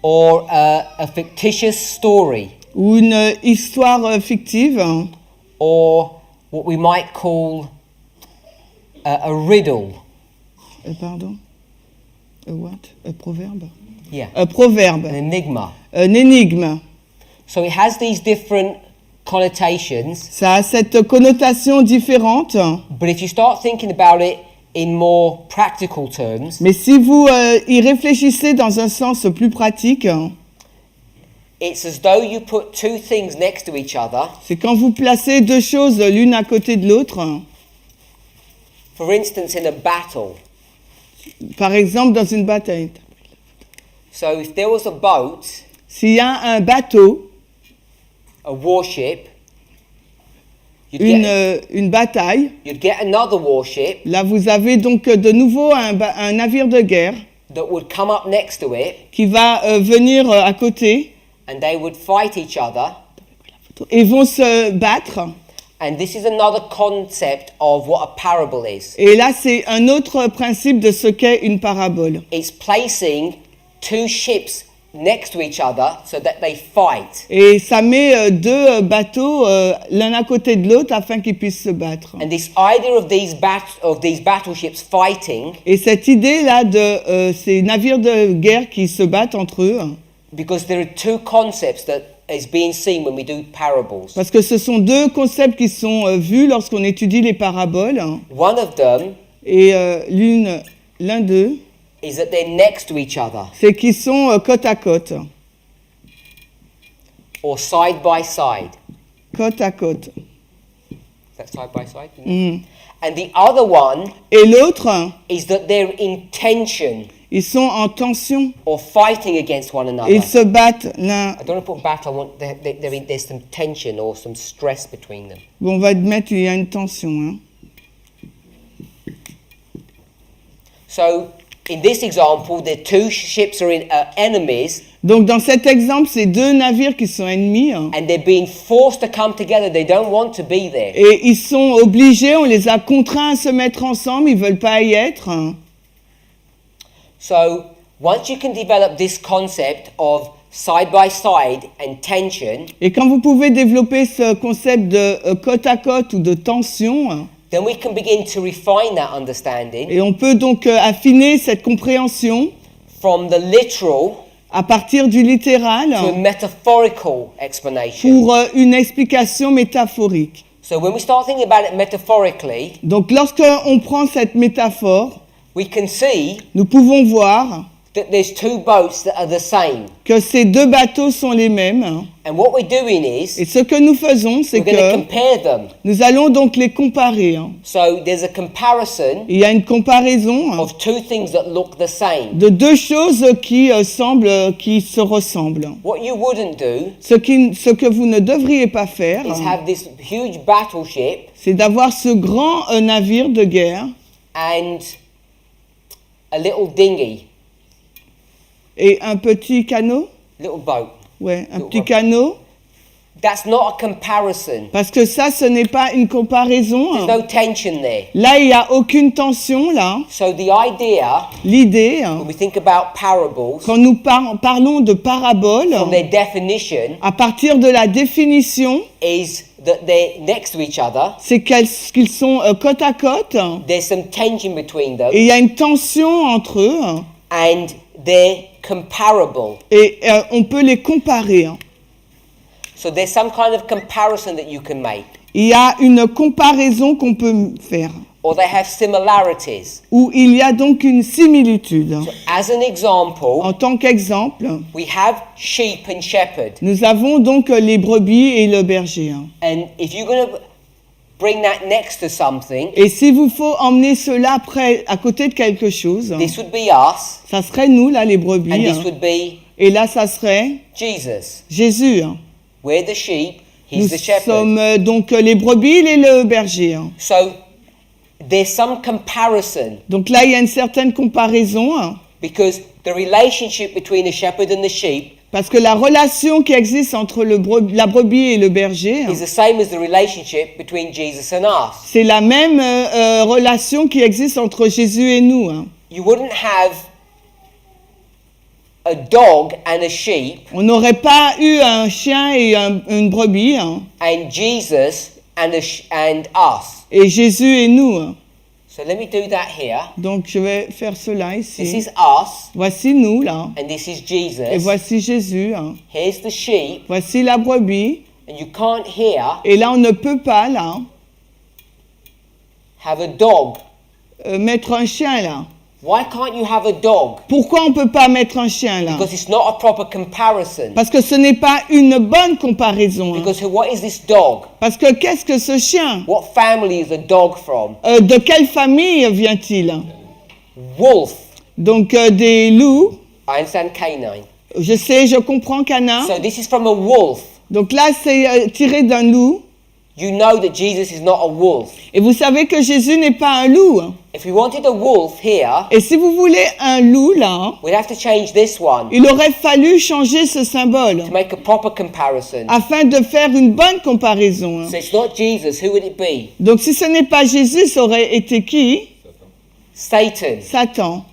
or a fictitious story, ou une histoire fictive, or what we might call a riddle. Pardon, a what? A proverbe? Yeah, Un proverbe, an enigma. un énigme. So it has these different connotations, Ça a cette connotation différente, but if you start thinking about it in more practical terms, mais si vous y réfléchissez dans un sens plus pratique, it's as though you put two things next to each other. c'est quand vous placez deux choses l'une à côté de l'autre. For instance, in a battle. Par exemple, dans une bataille. So if there was a boat, S'il y a un bateau, a warship, une bataille, you'd get another warship là vous avez donc de nouveau un navire de guerre that would come up next to it, qui va venir à côté and they would fight each other. et vont se battre. And this is another concept of what a parable is. Et là, c'est un autre principe de ce qu'est une parabole. It's placing two ships next to each other so that they fight. Et ça met deux bateaux l'un à côté de l'autre afin qu'ils puissent se battre. And this idea of these battleships fighting, Et cette idée-là de ces navires de guerre qui se battent entre eux, because there are two concepts that is being seen when we do parables. parce que ce sont deux concepts qui sont vus lorsqu'on étudie les paraboles. One of them Et l'un d'eux, is that they're next to each other c'est qu'ils sont côte à côte. or side by side. Côte à côte. Is that side by side? And the other one Et l'autre, is that they're in tension ils sont en tension. or fighting against one another. Ils se battent l'un. I don't want to put battle, I want there's some tension or some stress between them. Bon, on va admettre qu'il y a une tension. Hein. So, in this example, the two ships are enemies, Donc dans cet exemple, c'est deux navires qui sont ennemis hein, and they're being forced to come together. They don't want to be there. et ils sont obligés, on les a contraints à se mettre ensemble, ils veulent pas y être. Hein. So, once you can develop this concept of side by side and tension, Et quand vous pouvez développer ce concept de côte à côte ou de tension, hein, then we can begin to refine that understanding et on peut donc affiner cette compréhension from the literal à partir du littéral to a metaphorical explanation. pour une explication métaphorique. So when we start thinking about it metaphorically, Donc lorsqu'on prend cette métaphore, we can see nous pouvons voir that there's two boats that are the same. que ces deux bateaux sont les mêmes. Hein. And what we're doing is Et ce que nous faisons, c'est we're going to que compare them. nous allons donc les comparer. Hein. So there's a comparison Il y a une comparaison hein, of two things that look the same. de deux choses qui semblent, qui se ressemblent. What you wouldn't do Ce que vous ne devriez pas faire, is have this huge battleship c'est d'avoir ce grand navire de guerre and a little dinghy, et un petit canot. little boat. Ouais, un Little petit boat. canot. That's not a comparison. Parce que ça, ce n'est pas une comparaison. There's Hein. no tension there. Là, il n'y a aucune tension, là. So the idea, L'idée, hein, when we think about parables, quand nous parlons de paraboles, from their definition, à partir de la définition, is that they're next to each other. c'est qu'ils sont côte à côte, There's some tension between them, et il y a une tension entre eux, hein, and they're comparable. et on peut les comparer. Hein. So there's some kind of comparison that you can make, Il y a une comparaison qu'on peut faire, or they have similarities. où il y a donc une similitude. So as an example, En tant qu'exemple, we have sheep and shepherd, nous avons donc les brebis et le berger. Hein. and if you're going to bring that next to something, Et s'il vous faut emmener cela à côté de quelque chose, this would be us, ça serait nous, là, les brebis. and this Hein. would be Et là, ça serait Jesus. Jésus. Hein. We're the sheep, He's the shepherd. sommes donc les brebis, il est le berger. Hein. So there's some comparison Donc là, il y a une certaine comparaison, hein, because the relationship between the shepherd and the sheep parce que la relation qui existe entre la brebis et le berger, hein, is the same as the relationship between Jesus and us. c'est la même relation qui existe entre Jésus et nous. Hein. You wouldn't have a dog and a sheep On n'aurait pas eu un chien et une brebis, hein, and Jesus and and us. et Jésus et nous. Hein. So let me do that here. Donc je vais faire cela This ici. is us Voici nous là, and this is et Jesus. voici Jésus. Hein. Here's the sheep, Voici la brebis, and you can't here et là on ne peut pas là have a dog. mettre un chien là. Why can't you have a dog? Pourquoi on ne peut pas mettre un chien là? Because it's not a proper comparison. Parce que ce n'est pas une bonne comparaison. Hein. Because what is this dog? Parce que qu'est-ce que ce chien? What family is a dog from? De quelle famille vient-il? Wolf. Donc des loups. I understand canine. Je sais, je comprends canin. So this is from a wolf. Donc là, c'est tiré d'un loup. You know that Jesus is not a wolf. Et vous savez que Jésus n'est pas un loup. Hein. If we wanted a wolf here, Et si vous voulez un loup là, we'd have to change this one il aurait fallu changer ce symbole to make a proper comparison. afin de faire une bonne comparaison. Hein. So it's not Jesus. Who would it be? Donc si ce n'est pas Jésus, ça aurait été qui? Satan. Satan.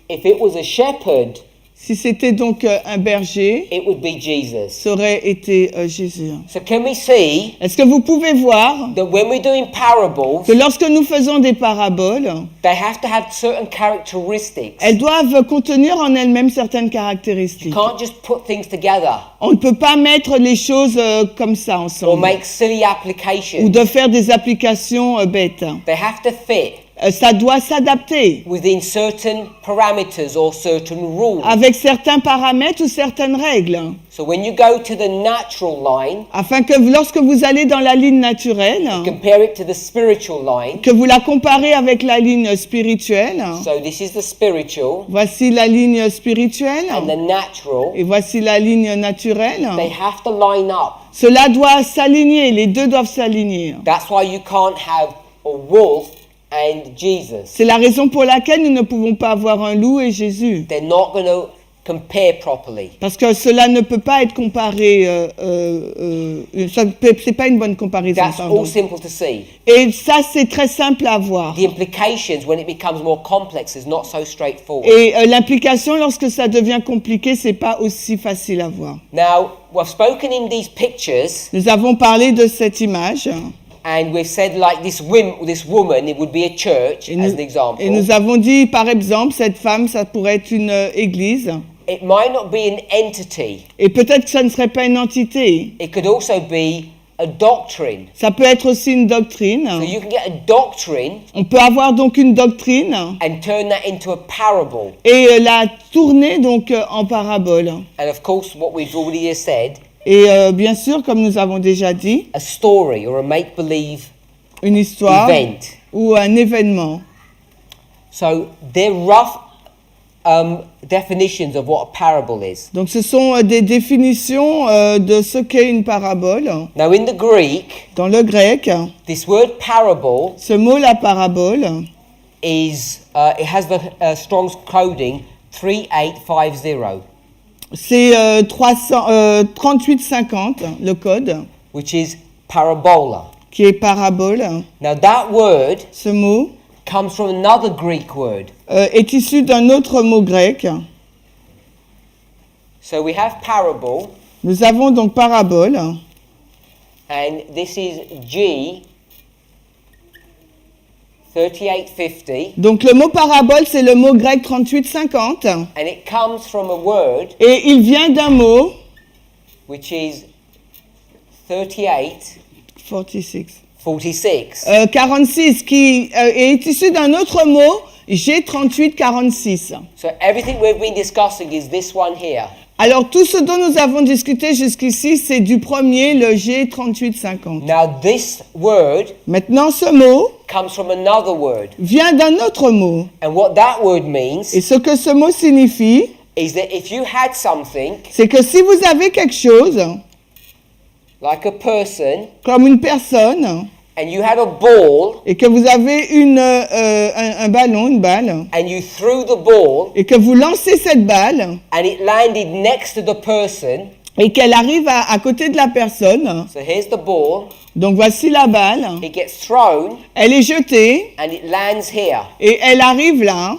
If it was a shepherd, Si c'était donc un berger, it would be Jesus. ça aurait été Jésus. So can we see Est-ce que vous pouvez voir that when we're doing parables, que lorsque nous faisons des paraboles, they have to have certain characteristics. elles doivent contenir en elles-mêmes certaines You caractéristiques. can't just put things together On ne peut pas mettre les choses comme ça or ensemble make silly ou applications. de faire des applications bêtes. They have to fit Ça doit s'adapter within certain parameters or certain rules. avec certains paramètres ou certaines règles. So when you go to the natural line, Afin que lorsque vous allez dans la ligne naturelle, compare it to the spiritual line. que vous la comparez avec la ligne spirituelle, So this is the spiritual voici la ligne spirituelle and the natural. et voici la ligne naturelle. They have to line up. Cela doit s'aligner, les deux doivent s'aligner. That's why you can't have a wolf and Jesus. C'est la raison pour laquelle nous ne pouvons pas avoir un loup et Jésus. They're not going to compare properly. Parce que cela ne peut pas être comparé, c'est pas une bonne comparaison. That's Pardon. all simple to see. Et ça, c'est très simple à voir. The implications when it becomes more complex is not so straightforward. Et l'implication, lorsque ça devient compliqué, c'est pas aussi facile à voir. Now, we've spoken in these pictures Nous avons parlé de cette image and we've said like this woman, it would be a church et as nous, an example. et nous avons dit, par exemple, cette femme, ça pourrait être une église. It might not be an entity. Et peut-être que ça ne serait pas une entité. It could also be a doctrine. Ça peut être aussi une doctrine. So you can get a doctrine On peut avoir donc une doctrine and turn that into a parable. et la tourner donc en parabole. And of course, what we've already said, Et bien sûr, comme nous avons déjà dit, a story or a make-believe une histoire event. ou un événement. So they're rough definitions of what a parable is. Donc ce sont des définitions de ce qu'est une parabole. Now in the Greek, Dans le grec, this word parable ce mot, la parabole, is, it has the Strong's coding 3850, c'est 3850, le code, which is parabola. qui est parabole. Now that word Ce mot comes from another Greek word. est issu d'un autre mot grec. So we have parable, Nous avons donc parabole, and this is G 3850, donc le mot parabole, c'est le mot grec 3850, and it comes from a word et il vient d'un mot, which is 38 46, 46. 46, qui est issu d'un autre mot, G3846. So everything we've been discussing is this one here. Alors, tout ce dont nous avons discuté jusqu'ici, c'est du premier, le G3850. Now, this word Maintenant, ce mot comes from another word. vient d'un autre mot. And what that word means Et ce que ce mot signifie, is that if you had something, c'est que si vous avez quelque chose, like a person, comme une personne, and you had a ball, et que vous avez un ballon, une balle, and you threw the ball, et que vous lancez cette balle, and it landed next to the person, et qu'elle arrive à côté de la personne, so here's the ball, donc voici la balle, it gets thrown, elle est jetée, and it lands here. et elle arrive là,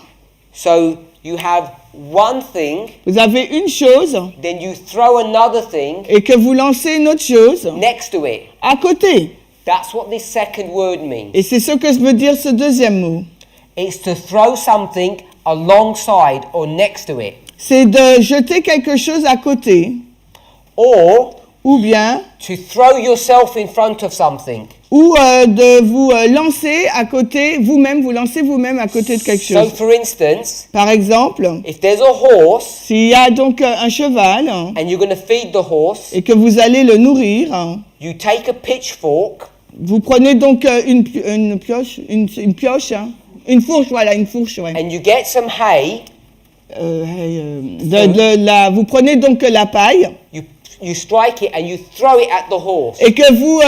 So you have one thing, vous avez une chose, then you throw another thing et que vous lancez une autre chose next to it. à côté. That's what this second word means. Et c'est ce que veut dire ce deuxième mot. It's to throw something alongside or next to it. C'est de jeter quelque chose à côté, Or ou bien, to throw yourself in front of something. ou de vous lancer à côté, vous-même, vous lancez vous-même à côté de quelque So chose. for instance, Par exemple, if there's a horse s'il y a donc un cheval and you're going to feed the horse, et que vous allez le nourrir, you take a pitchfork vous prenez donc une pioche, une pioche, une fourche, voilà, une fourche, ouais. and you get some hay, Vous prenez donc la paille you strike it and you throw it at the horse. et que vous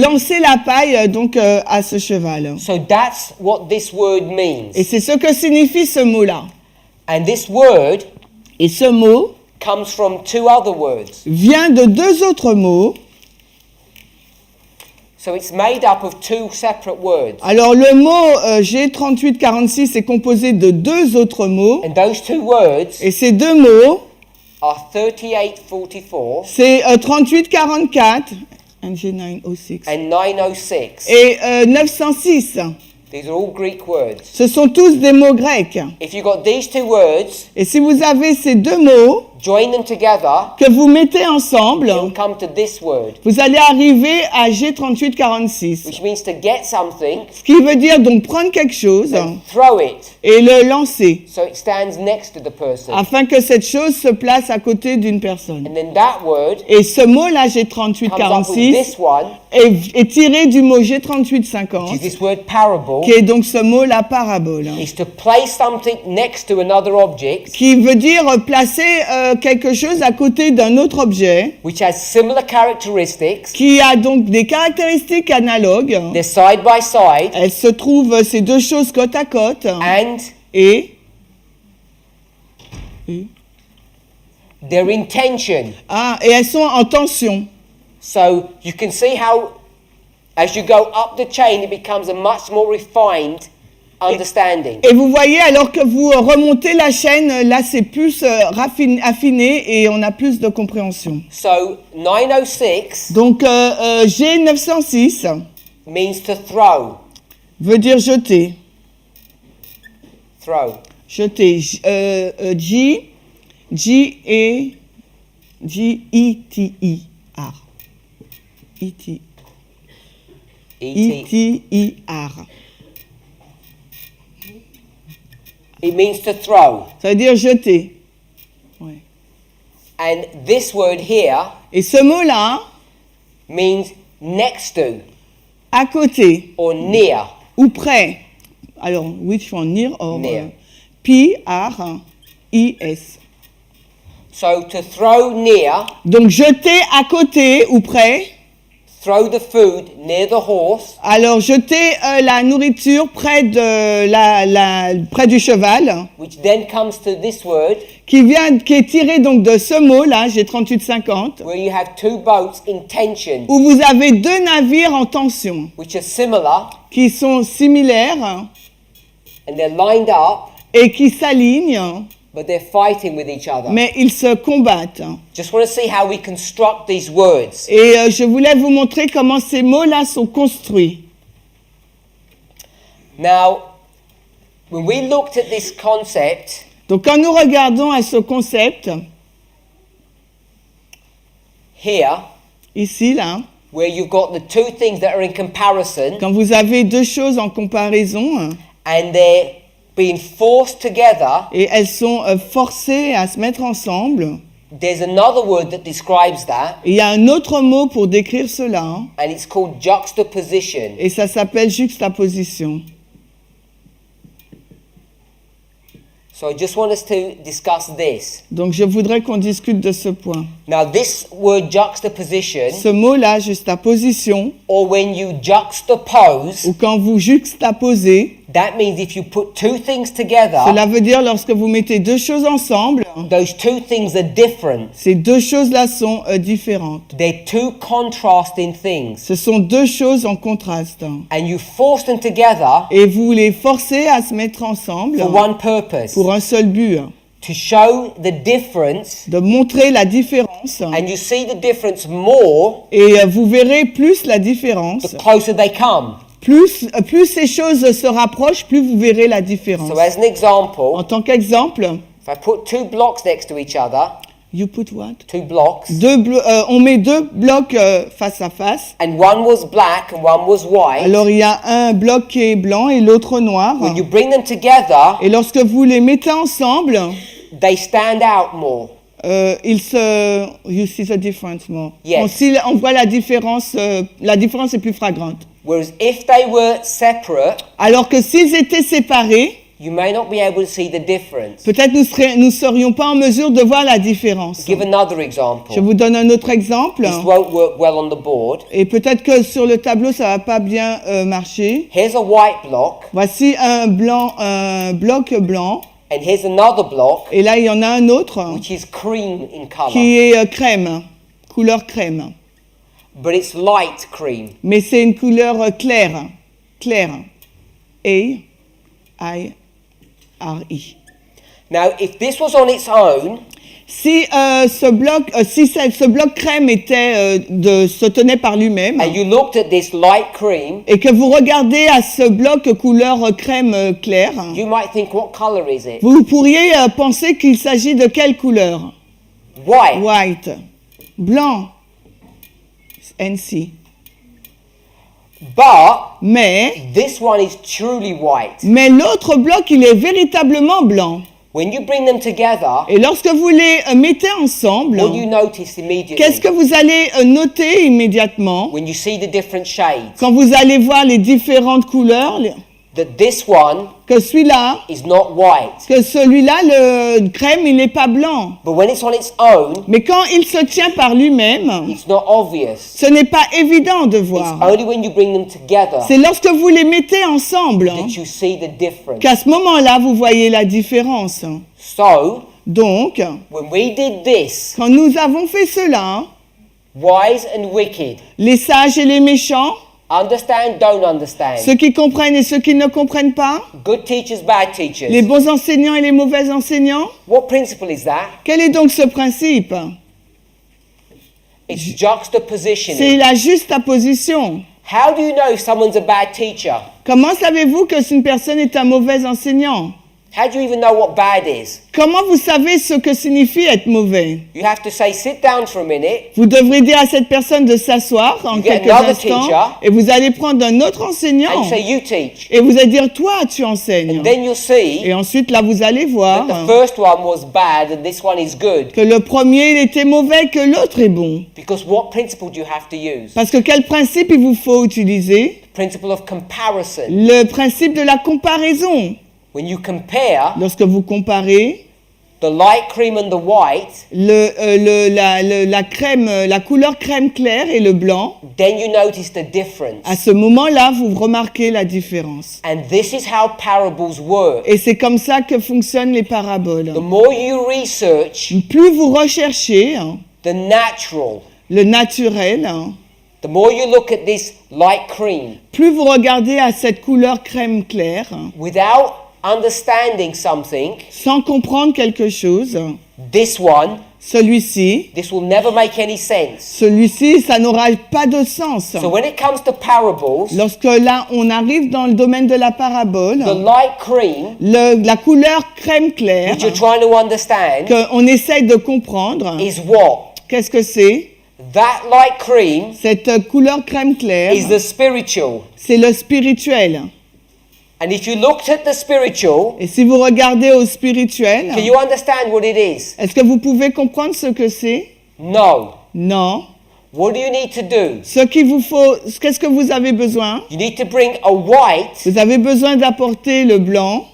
lancez la paille donc à ce cheval. So that's what this word means. Et c'est ce que signifie ce mot-là. And this word Et ce mot comes from two other words. vient de deux autres mots. So it's made up of two separate words. Alors le mot G3846 est composé de deux autres mots. And those two words Et ces deux mots, are 3844 c'est 3844 and G906 and 906. et 906. These are all Greek words. Ce sont tous des mots grecs. If you got these two words, Et si vous avez ces deux mots join them together, que vous mettez ensemble, you'll come to this word, vous allez arriver à G3846. which means to get something Ce qui veut dire donc prendre quelque chose and throw it et le lancer, so it stands next to the person. afin que cette chose se place à côté d'une personne. And then that word Et ce mot-là, comes up with G3846, this one, est tiré du mot which is G3850, this word parable, qui est donc ce mot, la parabole, is to place something next to another object qui veut dire placer quelque chose à côté d'un autre objet, which has similar characteristics. qui a donc des caractéristiques analogues. They're side by side Elles se trouvent, ces deux choses côte à côte, and et they're in tension. et elles sont en tension. So you can see how as you go up the chain it becomes a much more refined understanding. Et vous voyez, alors que vous remontez la chaîne, là c'est plus affiné et on a plus de compréhension. So 906 Donc G906 means to throw. veut dire jeter. Throw. Jeter. G-I-T-I-R. I-T-I-R. It means to throw. Ça veut dire jeter. Ouais. And this word here Et ce mot-là, means next to à côté or near. ou près. Alors, which one? Near or Near. P-R-I-S. So to throw near, Donc, jeter à côté ou près. throw the food near the horse, Alors, jeter la nourriture près près du cheval, which then comes to this word qui est tiré donc de ce mot-là, G3850, where you have two boats in tension, où vous avez deux navires en tension, which are similar qui sont similaires and they're lined up, et qui s'alignent, but they're fighting with each other. mais ils se combattent. Just want to see how we construct these words. Et je voulais vous montrer comment ces mots-là sont construits. Now, when we looked at this concept, Donc quand nous regardons à ce concept, here, ici, là, where you've got the two things that are in comparison quand vous avez deux choses en comparaison, and they're being forced together, et elles sont forcées à se mettre ensemble. there's another word that describes that, Et il y a un autre mot pour décrire cela, hein, and it's called juxtaposition. et ça s'appelle juxtaposition. So I just want us to discuss this. Donc je voudrais qu'on discute de ce point. Now, this word juxtaposition, Ce mot-là, juxtaposition, or when you juxtapose, ou quand vous juxtaposez, that means if you put two things together, cela veut dire lorsque vous mettez deux choses ensemble, those two things are different. ces deux choses-là sont différentes. They're two contrasting things. Ce sont deux choses en contraste. And you force them together Et vous les forcez à se mettre ensemble for one purpose, pour un seul but, to show the difference, de montrer la différence. and you see the difference more Et vous verrez plus la différence. the closer they come. Plus ces choses se rapprochent, plus vous verrez la différence. So as an example, En tant qu'exemple, if I put two blocks next to each other, you put what? two blocks, On met deux blocs face à face. and one was black and one was white, Alors il y a un bloc qui est blanc et l'autre noir. when you bring them together, Et lorsque vous les mettez ensemble, they stand out more. you see the difference more. Yes. On voit la différence est plus flagrante. Whereas if they were separate, Alors que s'ils étaient séparés, you may not be able to see the difference. peut-être nous serions pas en mesure de voir la différence. Give another example. Je vous donne un autre exemple. This won't work well on the board. Et peut-être que sur le tableau, ça va pas bien marcher. Here's a white block, Voici un bloc blanc. and here's another block, Et là, il y en a un autre which is cream in color, qui est crème, couleur crème. but it's light cream. Mais c'est une couleur claire. A-I-R-I. Now, if this was on its own, Si ce bloc crème se tenait par lui-même, and you looked at this light cream, et que vous regardez à ce bloc couleur crème claire, you might think, what color is it? vous pourriez penser qu'il s'agit de quelle couleur? White. White. Blanc. NC. But Mais this one is truly white. l'autre bloc, il est véritablement blanc. When you bring them together, Et lorsque vous les mettez ensemble, what do you notice immediately? qu'est-ce que vous allez noter immédiatement When you see the different shades, quand vous allez voir les différentes couleurs, that this one que celui-là, is not white. que celui-là, le crème, il n'est pas blanc. But when it's on its own, Mais quand il se tient par lui-même, it's not obvious. ce n'est pas évident de It's voir. only when you bring them together C'est lorsque vous les mettez ensemble that you see the difference. qu'à ce moment-là, vous voyez la différence. So, Donc, when we did this, quand nous avons fait cela, wise and wicked, les sages et les méchants, understand, don't understand, ceux qui comprennent et ceux qui ne comprennent pas, good teachers, bad teachers, les bons enseignants et les mauvais enseignants, what principle is that? quel est donc ce principe? It's C'est juxtapositioning. la juxtaposition. How do you know if someone's a bad teacher? Comment savez-vous que une personne est un mauvais enseignant? How do you even know what bad is? Comment vous savez ce que signifie être mauvais? You have to say, sit down for a minute, Vous devrez dire à cette personne de s'asseoir en You get quelques another instants teacher. et vous allez prendre un autre enseignant and you say, you teach. et vous allez dire toi tu enseignes. And then you'll see Et ensuite là vous allez voir that the first one was bad and this one is good. que le premier il était mauvais, que l'autre est bon. Because what principle do you have to use? Parce que quel principe il vous faut utiliser? Principle of comparison. Le principe de la comparaison. When you compare Lorsque vous comparez the light cream and the white, la crème, la couleur crème claire et le blanc, then you notice the difference. à ce moment-là, vous remarquez la différence. And this is how parables work. Et c'est comme ça que fonctionnent les paraboles. The more you research Plus vous recherchez the natural, le naturel, the more you look at this light cream plus vous regardez à cette couleur crème claire, without understanding something, sans comprendre quelque chose, this one, celui-ci, this will never make any sense. ça n'aura pas de sens. So when it comes to parables, Lorsque là, on arrive dans le domaine de la parabole, the light cream, la couleur crème claire, which you're trying to understand, qu'on essaye de comprendre, is what? qu'est-ce que c'est? That light cream Cette couleur crème claire, is the spiritual. c'est le spirituel. And if you looked at the spiritual, Et si vous regardez au spirituel, can you understand what it is? est-ce que vous pouvez comprendre ce que c'est? No. Non. What do you need to do? Ce qu'il vous faut, qu'est-ce que vous avez besoin? You need to bring a white Vous avez besoin d'apporter le blanc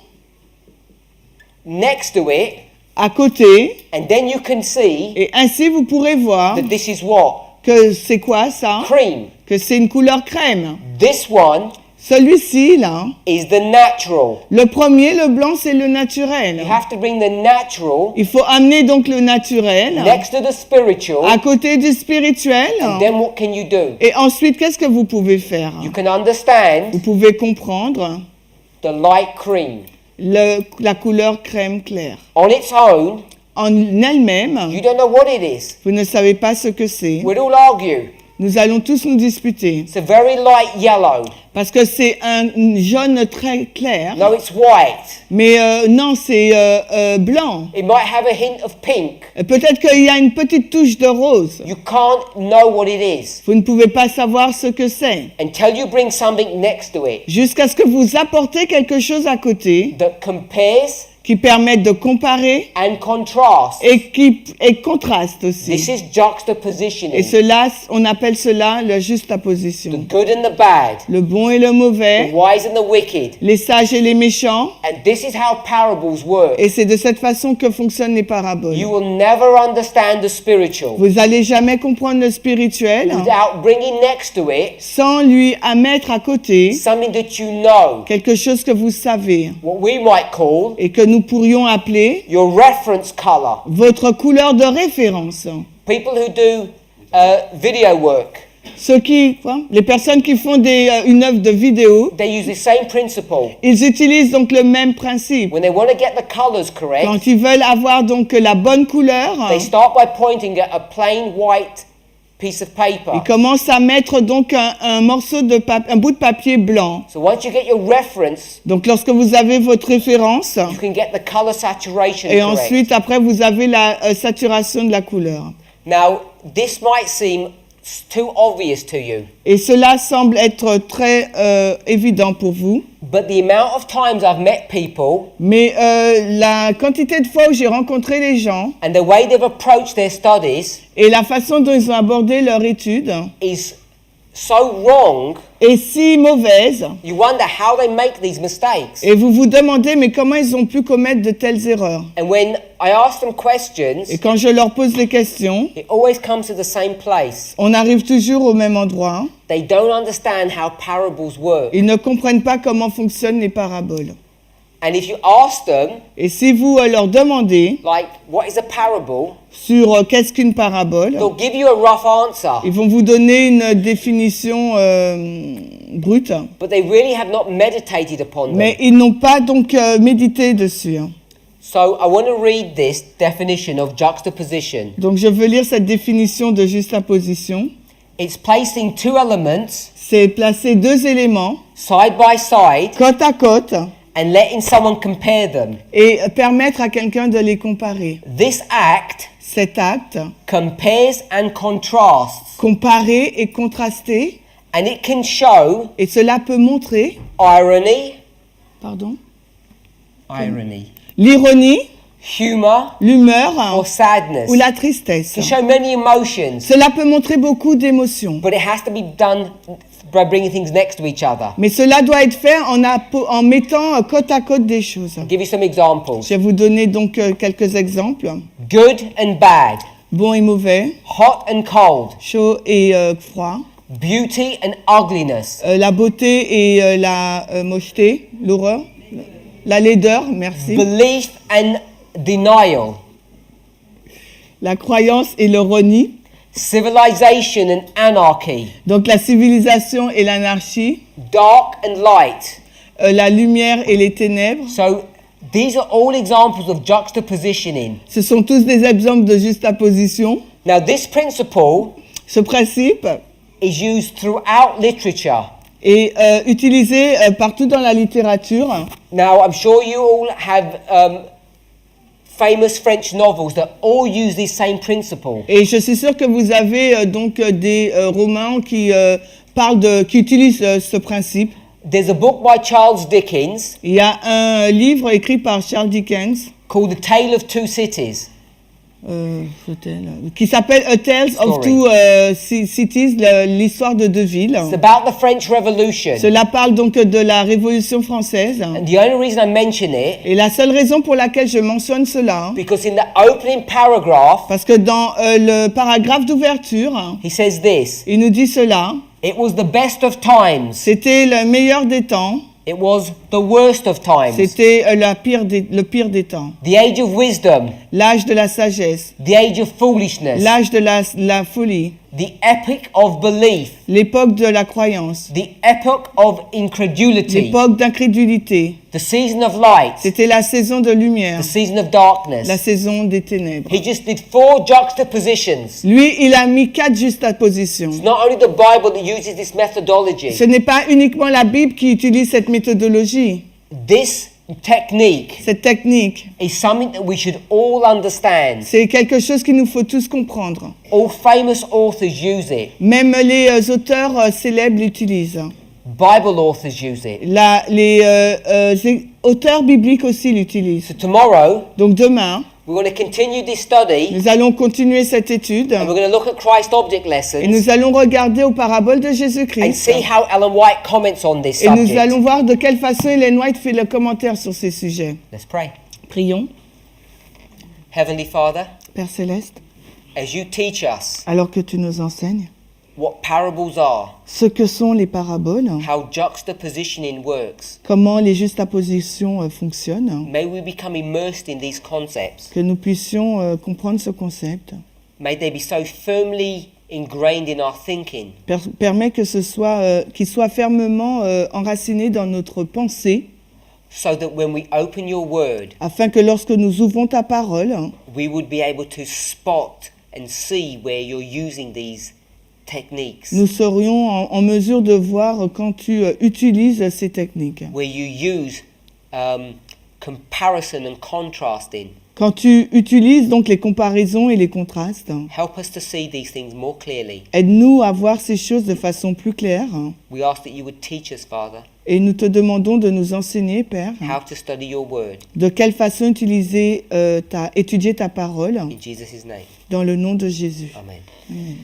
next to it, à côté, and then you can see et ainsi vous pourrez voir that this is what? que c'est quoi ça? Cream. Que c'est une couleur crème. This one Celui-ci, là, is the natural. le premier, le blanc, c'est le You naturel. have to bring the natural Il faut amener donc le naturel next to the spiritual, à côté du spirituel. and then what can you do? Et ensuite, qu'est-ce que vous pouvez faire? You can understand Vous pouvez comprendre the light cream. la couleur crème claire. On its own, En elle-même, you don't know what it is. vous ne savez pas ce que c'est. We'll all argue. Nous allons tous nous disputer. It's a very light yellow. Parce que c'est un jaune très clair. No, it's white. Mais non, c'est blanc. It might have a hint of pink. Et peut-être qu'il y a une petite touche de rose. You can't know what it is Vous ne pouvez pas savoir ce que c'est. until you bring something next to it Jusqu'à ce que vous apportez quelque chose à côté that compares qui permette de comparer and contrasts. et contraste aussi. This is juxtapositioning. Et cela, on appelle cela la The juxtaposition. good and the bad, Le bon et le the mauvais, wise and the wicked. les sages et les méchants. And this is how parables work. Et c'est de cette façon que fonctionnent les paraboles. You will never understand the spiritual Vous n'allez jamais comprendre le spirituel without bringing next to it sans lui à mettre à côté something that you know, quelque chose que vous savez what we might call et que nous pourrions appeler your reference color. votre couleur de référence. People who do video work, Les personnes qui font une œuvre de vidéo, they use the same principle. ils utilisent donc le même principe. When they want to get the colors correct, Quand ils veulent avoir donc la bonne couleur, they start by pointing at a plain white piece of paper. ils commencent à mettre donc un morceau de un bout de papier blanc. So once you get your reference, Donc lorsque vous avez votre référence, you can get the color saturation et correct. ensuite après vous avez la saturation de la couleur. Now, this might seem too obvious to you, Et cela semble être très évident pour vous, but the amount of times I've met people mais la quantité de fois où j'ai rencontré les gens and the way they've approached their studies et la façon dont ils ont abordé leur étude is so wrong, est si mauvaise, you wonder how they make these mistakes. et vous vous demandez mais comment ils ont pu commettre de telles erreurs. And when I ask them questions, Et quand je leur pose des questions, it always comes to the same place. on arrive toujours au même endroit. They don't understand how parables work. Ils ne comprennent pas comment fonctionnent les paraboles. And if you ask them, Et si vous leur demandez like, what is a parable? sur qu'est-ce qu'une parabole, They'll give you a rough answer, ils vont vous donner une définition brute, but they really have not meditated upon them. mais ils n'ont pas donc médité dessus. So I want to read this definition of juxtaposition. Donc je veux lire cette définition de juxtaposition. It's placing two elements C'est placer deux éléments side by side côte à côte and letting someone compare them. et permettre à quelqu'un de les comparer. This act Cet acte, compares and contrasts, comparer et contraster, and it can show et cela peut montrer, irony, l'ironie, humor, l'humeur or sadness. ou la tristesse. It can show many emotions, Cela peut montrer beaucoup d'émotions. but it has to be done by bringing things next to each other. Mais cela doit être fait en mettant côte à côte des choses. I'll give you some examples. Je vais vous donner donc quelques exemples. Good and bad, Bon et mauvais, hot and cold, chaud et froid, beauty and ugliness, la beauté et la mocheté, l'horreur, la laideur, merci, belief and denial, la croyance et le reni, civilization and anarchy, donc la civilisation et l'anarchie, dark and light. la lumière et les ténèbres. So these are all examples of juxtapositioning. Ce sont tous des exemples de juxtaposition. Now this principle Ce principe is used throughout literature. est utilisé partout dans la littérature. Now I'm sure you all have famous French novels that all use this same principle. Et je suis sûre que vous avez donc des romans qui utilisent ce principe. There's a book by Charles Dickens Il y a un livre écrit par Charles Dickens called The Tale of Two Cities. qui s'appelle A Tale of Story. Two Cities, l'histoire de deux villes. It's about the French Revolution. Cela parle donc de la Révolution française. And the only reason I mention it, Et la seule raison pour laquelle je mentionne cela, because in the opening paragraph, parce que dans le paragraphe d'ouverture, he says this: il nous dit cela, it was the best of times, c'était le meilleur des temps, it was the worst of times, c'était le pire des temps, the age of wisdom, l'âge de la sagesse, the age of foolishness, l'âge de la folie, the epoch of belief, l'époque de la croyance, the epoch of incredulity, l'époque d'incrédulité, the season of light, c'était la saison de lumière, the season of darkness. la saison des ténèbres. He just did 4 juxtapositions. Lui, il a mis 4 juxtapositions. It's not only the Bible that uses this methodology. Ce n'est pas uniquement la Bible qui utilise cette méthodologie. This technique Cette technique, is something that we should all understand. c'est quelque chose qu'il nous faut tous comprendre. All famous authors use it. Même les auteurs célèbres l'utilisent. Bible authors use it. Les auteurs bibliques aussi l'utilisent. So tomorrow, Donc demain, we're going to continue this study nous allons continuer cette étude and we're going to look at Christ object et lessons nous allons regarder aux paraboles de and Jésus-Christ. see how Ellen White comments on this Et nous subject. allons voir de quelle façon Ellen White fait le commentaire sur ces sujets. Let's pray. Prions. Heavenly Father, Père Céleste, as you teach us alors que tu nous enseignes what parables are, ce que sont les paraboles, how juxtapositioning works, comment les juxtapositions fonctionnent, may we become immersed in these concepts. que nous puissions comprendre ce concept. May they be so firmly ingrained in our thinking Permet que ce soit, qu'il soit fermement enraciné dans notre pensée, so that when we open your word, afin que lorsque nous ouvrons ta parole, we would be able to spot and see where you're using these techniques, nous serions en mesure de voir quand tu utilises ces techniques. where you use comparison and contrasting. Quand tu utilises donc les comparaisons et les contrastes, Help us to see these things more clearly. aide-nous à voir ces choses de façon plus claire. We ask that you would teach us, Father, Et nous te demandons de nous enseigner, Père, how to study your word. de quelle façon étudier ta parole, In Jesus' name, dans le nom de Jésus. amen. Amen.